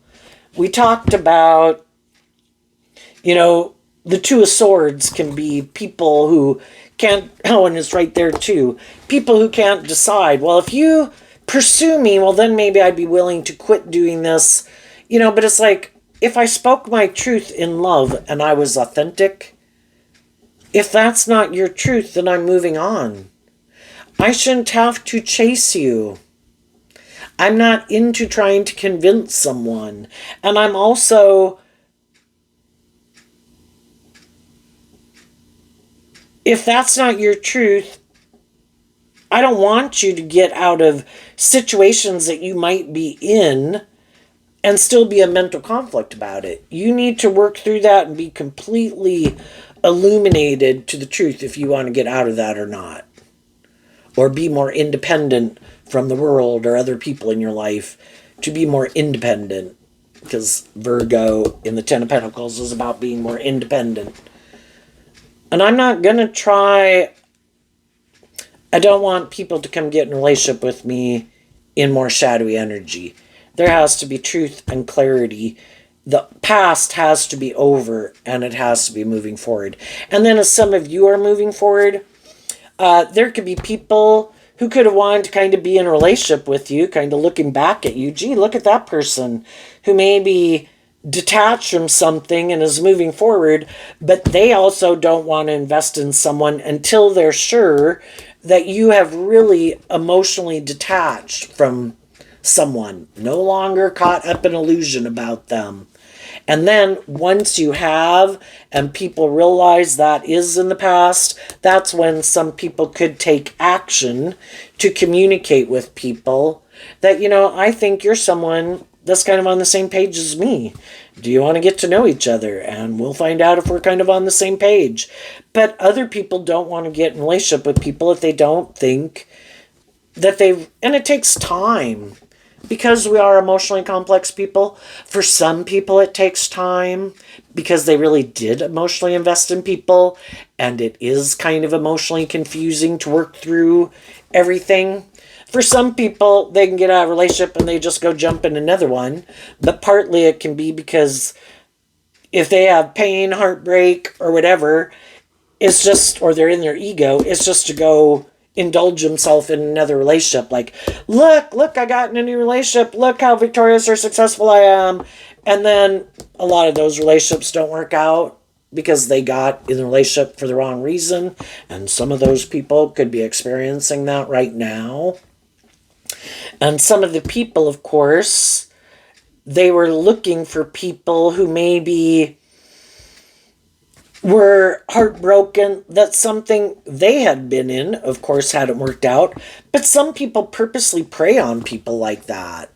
We talked about, you know, the Two of Swords can be people who can't... Oh, and it's right there too. People who can't decide. Well, if you pursue me, well, then maybe I'd be willing to quit doing this. You know, but it's like, if I spoke my truth in love and I was authentic, If that's not your truth, then I'm moving on. I shouldn't have to chase you. I'm not into trying to convince someone. And I'm also, if that's not your truth, I don't want you to get out of situations that you might be in and still be a mental conflict about it. You need to work through that and be completely illuminated to the truth if you want to get out of that or not. Or be more independent from the world or other people in your life, to be more independent. Because Virgo in the Ten of Pentacles is about being more independent. And I'm not going to try... I don't want people to come get in a relationship with me in more shadowy energy. There has to be truth and clarity. The past has to be over and it has to be moving forward. And then as some of you are moving forward, there could be people who could have wanted to kind of be in a relationship with you, kind of looking back at you. Gee, look at that person who may be detached from something and is moving forward, but they also don't want to invest in someone until they're sure that you have really emotionally detached from someone, no longer caught up in illusion about them. And then once you have, and people realize that is in the past, that's when some people could take action to communicate with people that, I think you're someone that's kind of on the same page as me. Do you want to get to know each other? And we'll find out if we're kind of on the same page. But other people don't want to get in a relationship with people if they don't think that and it takes time. Because we are emotionally complex people, for some people it takes time because they really did emotionally invest in people, and it is kind of emotionally confusing to work through everything. For some people, they can get out of a relationship and they just go jump in another one, but partly it can be because if they have pain, heartbreak, or whatever, it's just, or they're in their ego, it's just to go indulge himself in another relationship. Like, look, I got in a new relationship. Look how victorious or successful I am. And then a lot of those relationships don't work out because they got in the relationship for the wrong reason. And some of those people could be experiencing that right now. And some of the people, of course, they were looking for people who maybe were heartbroken that something they had been in, of course, hadn't worked out. But some people purposely prey on people like that.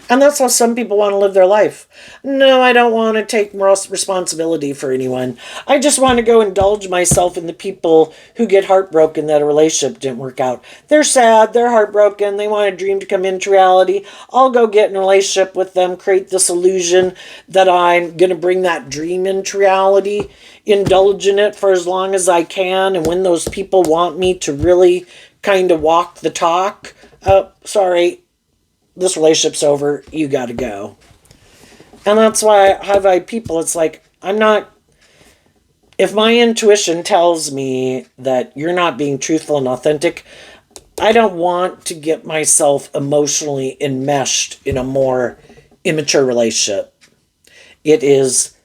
And that's how some people want to live their life. No, I don't want to take responsibility for anyone. I just want to go indulge myself in the people who get heartbroken that a relationship didn't work out. They're sad, they're heartbroken, they want a dream to come into reality. I'll go get in a relationship with them, create this illusion that I'm going to bring that dream into reality, indulge in it for as long as I can, and when those people want me to really kind of walk the talk, oh, sorry, this relationship's over, you gotta go. And that's why high vibe people, it's like, if my intuition tells me that you're not being truthful and authentic, I don't want to get myself emotionally enmeshed in a more immature relationship. It is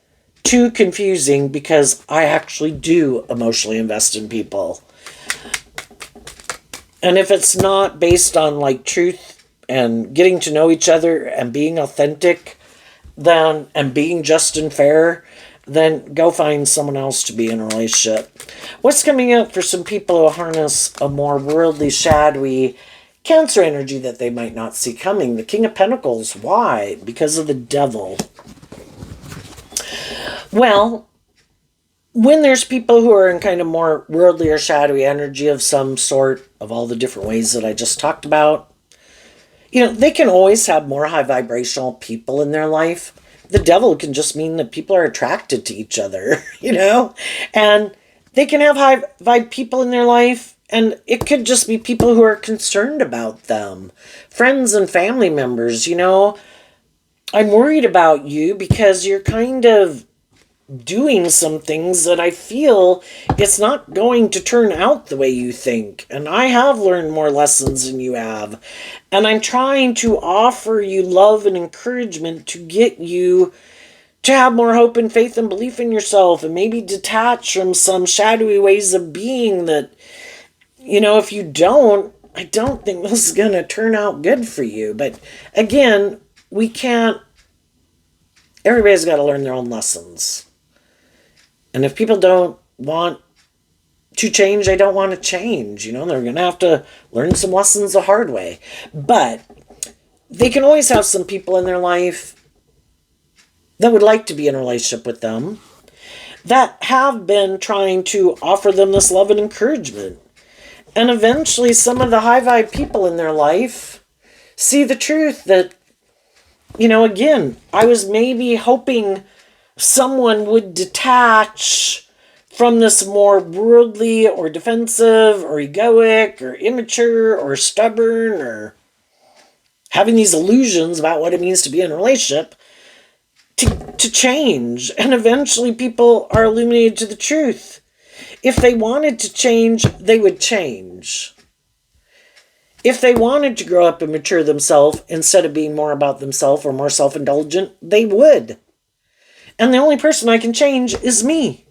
too confusing because I actually do emotionally invest in people. And if it's not based on like truth and getting to know each other and being authentic, then, and being just and fair, then go find someone else to be in a relationship. What's coming up for some people who harness a more worldly, shadowy Cancer energy that they might not see coming? The King of Pentacles. Why? Because of the Devil. Well, when there's people who are in kind of more worldly or shadowy energy of some sort, of all the different ways that I just talked about, they can always have more high vibrational people in their life. The Devil can just mean that people are attracted to each other, and they can have high vibe people in their life, and it could just be people who are concerned about them. Friends and family members, I'm worried about you because you're kind of doing some things that I feel it's not going to turn out the way you think. And I have learned more lessons than you have. And I'm trying to offer you love and encouragement to get you to have more hope and faith and belief in yourself, and maybe detach from some shadowy ways of being that, if you don't, I don't think this is going to turn out good for you. But again, we can't, everybody's got to learn their own lessons. And if people don't want to change, they don't want to change. They're going to have to learn some lessons the hard way. But they can always have some people in their life that would like to be in a relationship with them, that have been trying to offer them this love and encouragement. And eventually some of the high vibe people in their life see the truth that, again, I was maybe hoping someone would detach from this more worldly or defensive or egoic or immature or stubborn or having these illusions about what it means to be in a relationship to change. And eventually people are illuminated to the truth. If they wanted to change, they would change. If they wanted to grow up and mature themselves instead of being more about themselves or more self-indulgent, they would. And the only person I can change is me.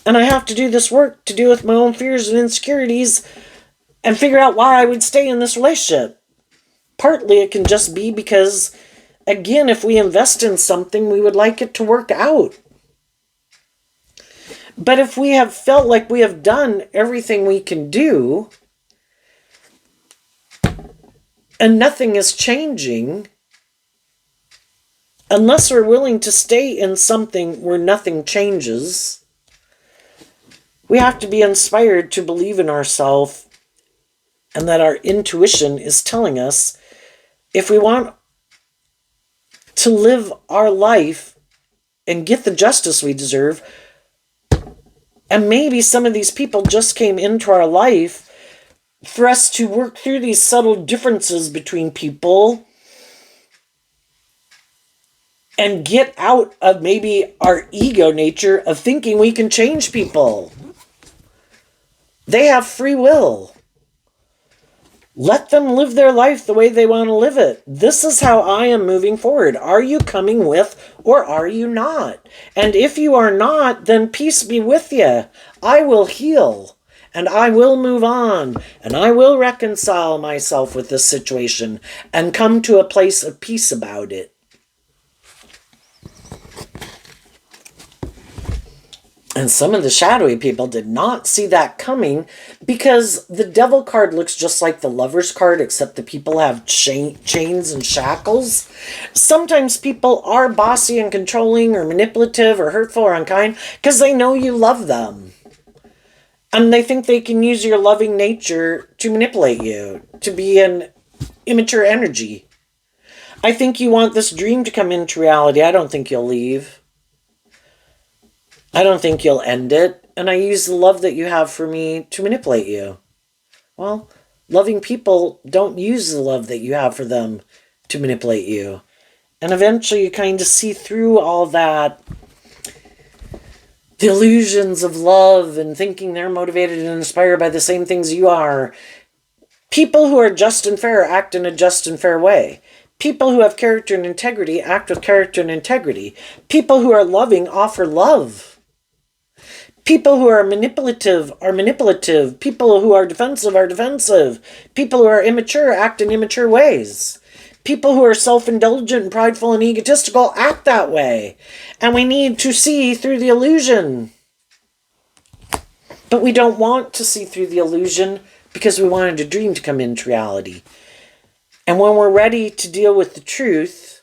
And I have to do this work to deal with my own fears and insecurities and figure out why I would stay in this relationship. Partly it can just be because, again, if we invest in something, we would like it to work out. But if we have felt like we have done everything we can do and nothing is changing, unless we're willing to stay in something where nothing changes, we have to be inspired to believe in ourselves and that our intuition is telling us if we want to live our life and get the justice we deserve, and maybe some of these people just came into our life for us to work through these subtle differences between people and get out of maybe our ego nature of thinking we can change people. They have free will. Let them live their life the way they want to live it. This is how I am moving forward. Are you coming with or are you not? And if you are not, then peace be with you. I will heal and I will move on and I will reconcile myself with this situation and come to a place of peace about it. And some of the shadowy people did not see that coming because the devil card looks just like the lover's card, except the people have chains and shackles. Sometimes people are bossy and controlling or manipulative or hurtful or unkind because they know you love them. And they think they can use your loving nature to manipulate you, to be an immature energy. I think you want this dream to come into reality. I don't think you'll leave. I don't think you'll end it, and I use the love that you have for me to manipulate you. Well, loving people don't use the love that you have for them to manipulate you. And eventually you kind of see through all that, the illusions of love and thinking they're motivated and inspired by the same things you are. People who are just and fair act in a just and fair way. People who have character and integrity act with character and integrity. People who are loving offer love. People who are manipulative are manipulative. People who are defensive are defensive. People who are immature act in immature ways. People who are self-indulgent and prideful and egotistical act that way. And we need to see through the illusion. But we don't want to see through the illusion because we wanted a dream to come into reality. And when we're ready to deal with the truth,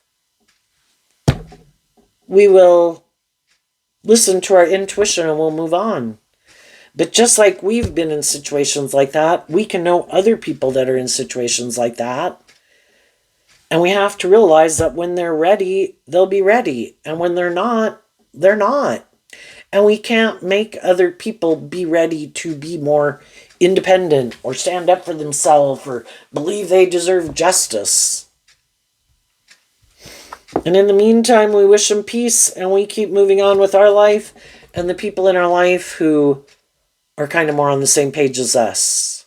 we will listen to our intuition and we'll move on. But just like we've been in situations like that, we can know other people that are in situations like that. And we have to realize that when they're ready, they'll be ready. And when they're not, they're not. And we can't make other people be ready to be more independent or stand up for themselves or believe they deserve justice. And in the meantime, we wish them peace and we keep moving on with our life and the people in our life who are kind of more on the same page as us.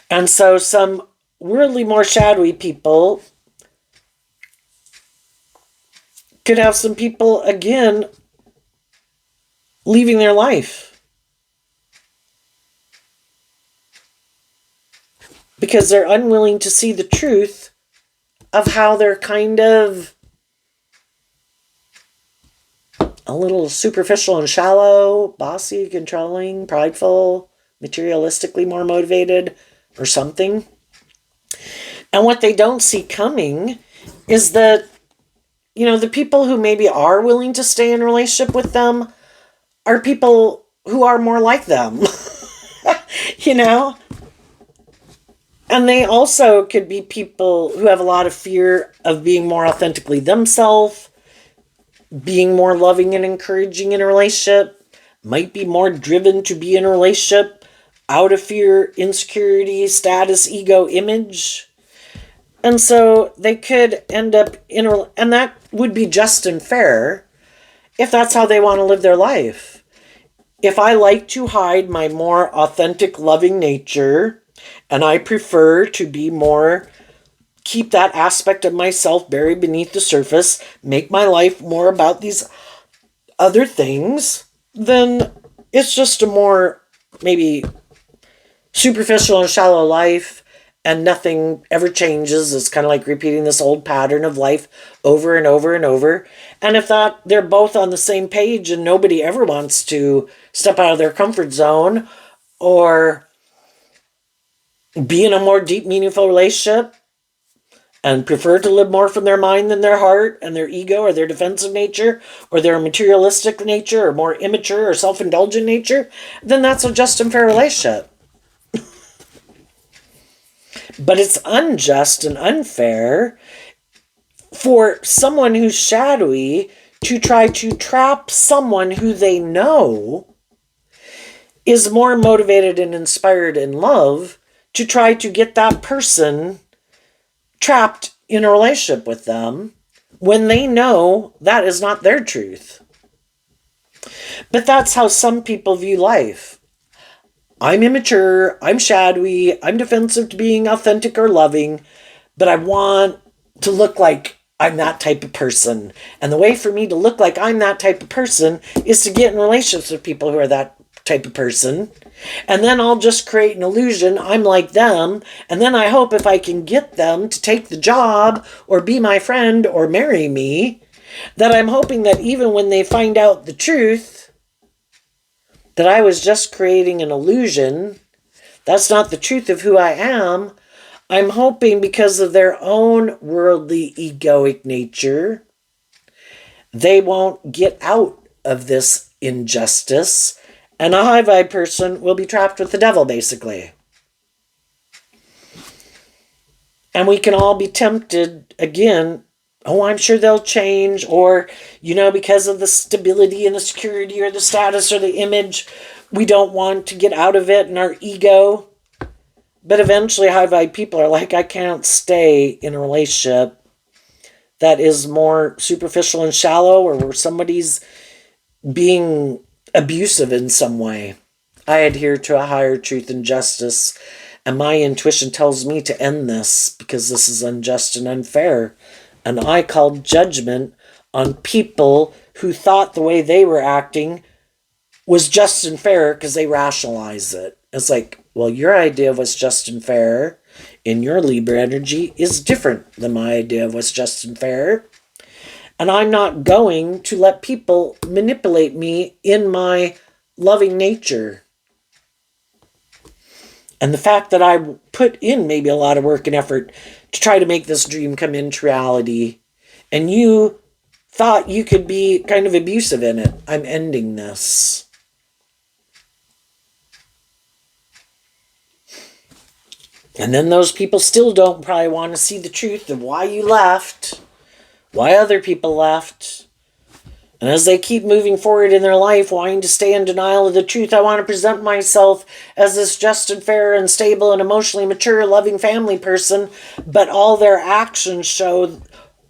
And so some worldly, more shadowy people could have some people, again, leaving their life because they're unwilling to see the truth of how they're kind of a little superficial and shallow, bossy, controlling, prideful, materialistically more motivated, or something. And what they don't see coming is that, the people who maybe are willing to stay in a relationship with them are people who are more like them, you know? And they also could be people who have a lot of fear of being more authentically themselves, being more loving and encouraging in a relationship, might be more driven to be in a relationship out of fear, insecurity, status, ego, image. And so they could end up and that would be just and fair if that's how they want to live their life. If I like to hide my more authentic, loving nature, and I prefer to be more, keep that aspect of myself buried beneath the surface, make my life more about these other things, then it's just a more maybe superficial and shallow life, and nothing ever changes. It's kind of like repeating this old pattern of life over and over and over. And if that they're both on the same page and nobody ever wants to step out of their comfort zone or be in a more deep, meaningful relationship and prefer to live more from their mind than their heart and their ego or their defensive nature or their materialistic nature or more immature or self-indulgent nature, then that's a just and fair relationship. But it's unjust and unfair for someone who's shadowy to try to trap someone who they know is more motivated and inspired in love to try to get that person trapped in a relationship with them when they know that is not their truth. But that's how some people view life. I'm immature, I'm shadowy, I'm defensive to being authentic or loving, but I want to look like I'm that type of person. And the way for me to look like I'm that type of person is to get in relationships with people who are that type of person. And then I'll just create an illusion I'm like them. And then I hope if I can get them to take the job or be my friend or marry me, that I'm hoping that even when they find out the truth, that I was just creating an illusion, that's not the truth of who I am, I'm hoping because of their own worldly egoic nature, they won't get out of this injustice, and a high vibe person will be trapped with the devil, basically. And we can all be tempted, again, oh, I'm sure they'll change, or, because of the stability and the security or the status or the image, we don't want to get out of it and our ego. But eventually high vibe people are like, I can't stay in a relationship that is more superficial and shallow or where somebody's being abusive in some way. I adhere to a higher truth and justice, and my intuition tells me to end this because this is unjust and unfair. And I called judgment on people who thought the way they were acting was just and fair because they rationalize it. It's like, well, your idea of what's just and fair in your Libra energy is different than my idea of what's just and fair. And I'm not going to let people manipulate me in my loving nature. And the fact that I put in maybe a lot of work and effort to try to make this dream come into reality, and you thought you could be kind of abusive in it, I'm ending this. And then those people still don't probably want to see the truth of why you left, why other people left. And as they keep moving forward in their life, wanting to stay in denial of the truth, I want to present myself as this just and fair and stable and emotionally mature, loving family person. But all their actions show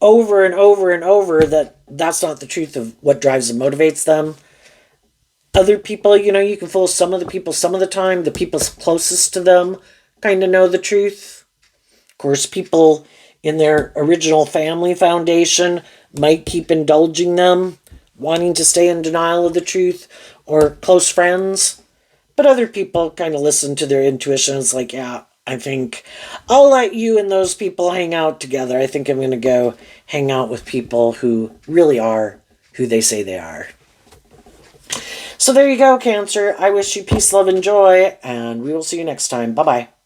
over and over and over that that's not the truth of what drives and motivates them. Other people, you can fool some of the people some of the time. The people closest to them kind of know the truth. Of course, people in their original family foundation might keep indulging them, wanting to stay in denial of the truth, or close friends. But other people kind of listen to their intuition. It's like, yeah, I think I'll let you and those people hang out together. I think I'm going to go hang out with people who really are who they say they are. So there you go, Cancer. I wish you peace, love, and joy, and we will see you next time. Bye bye.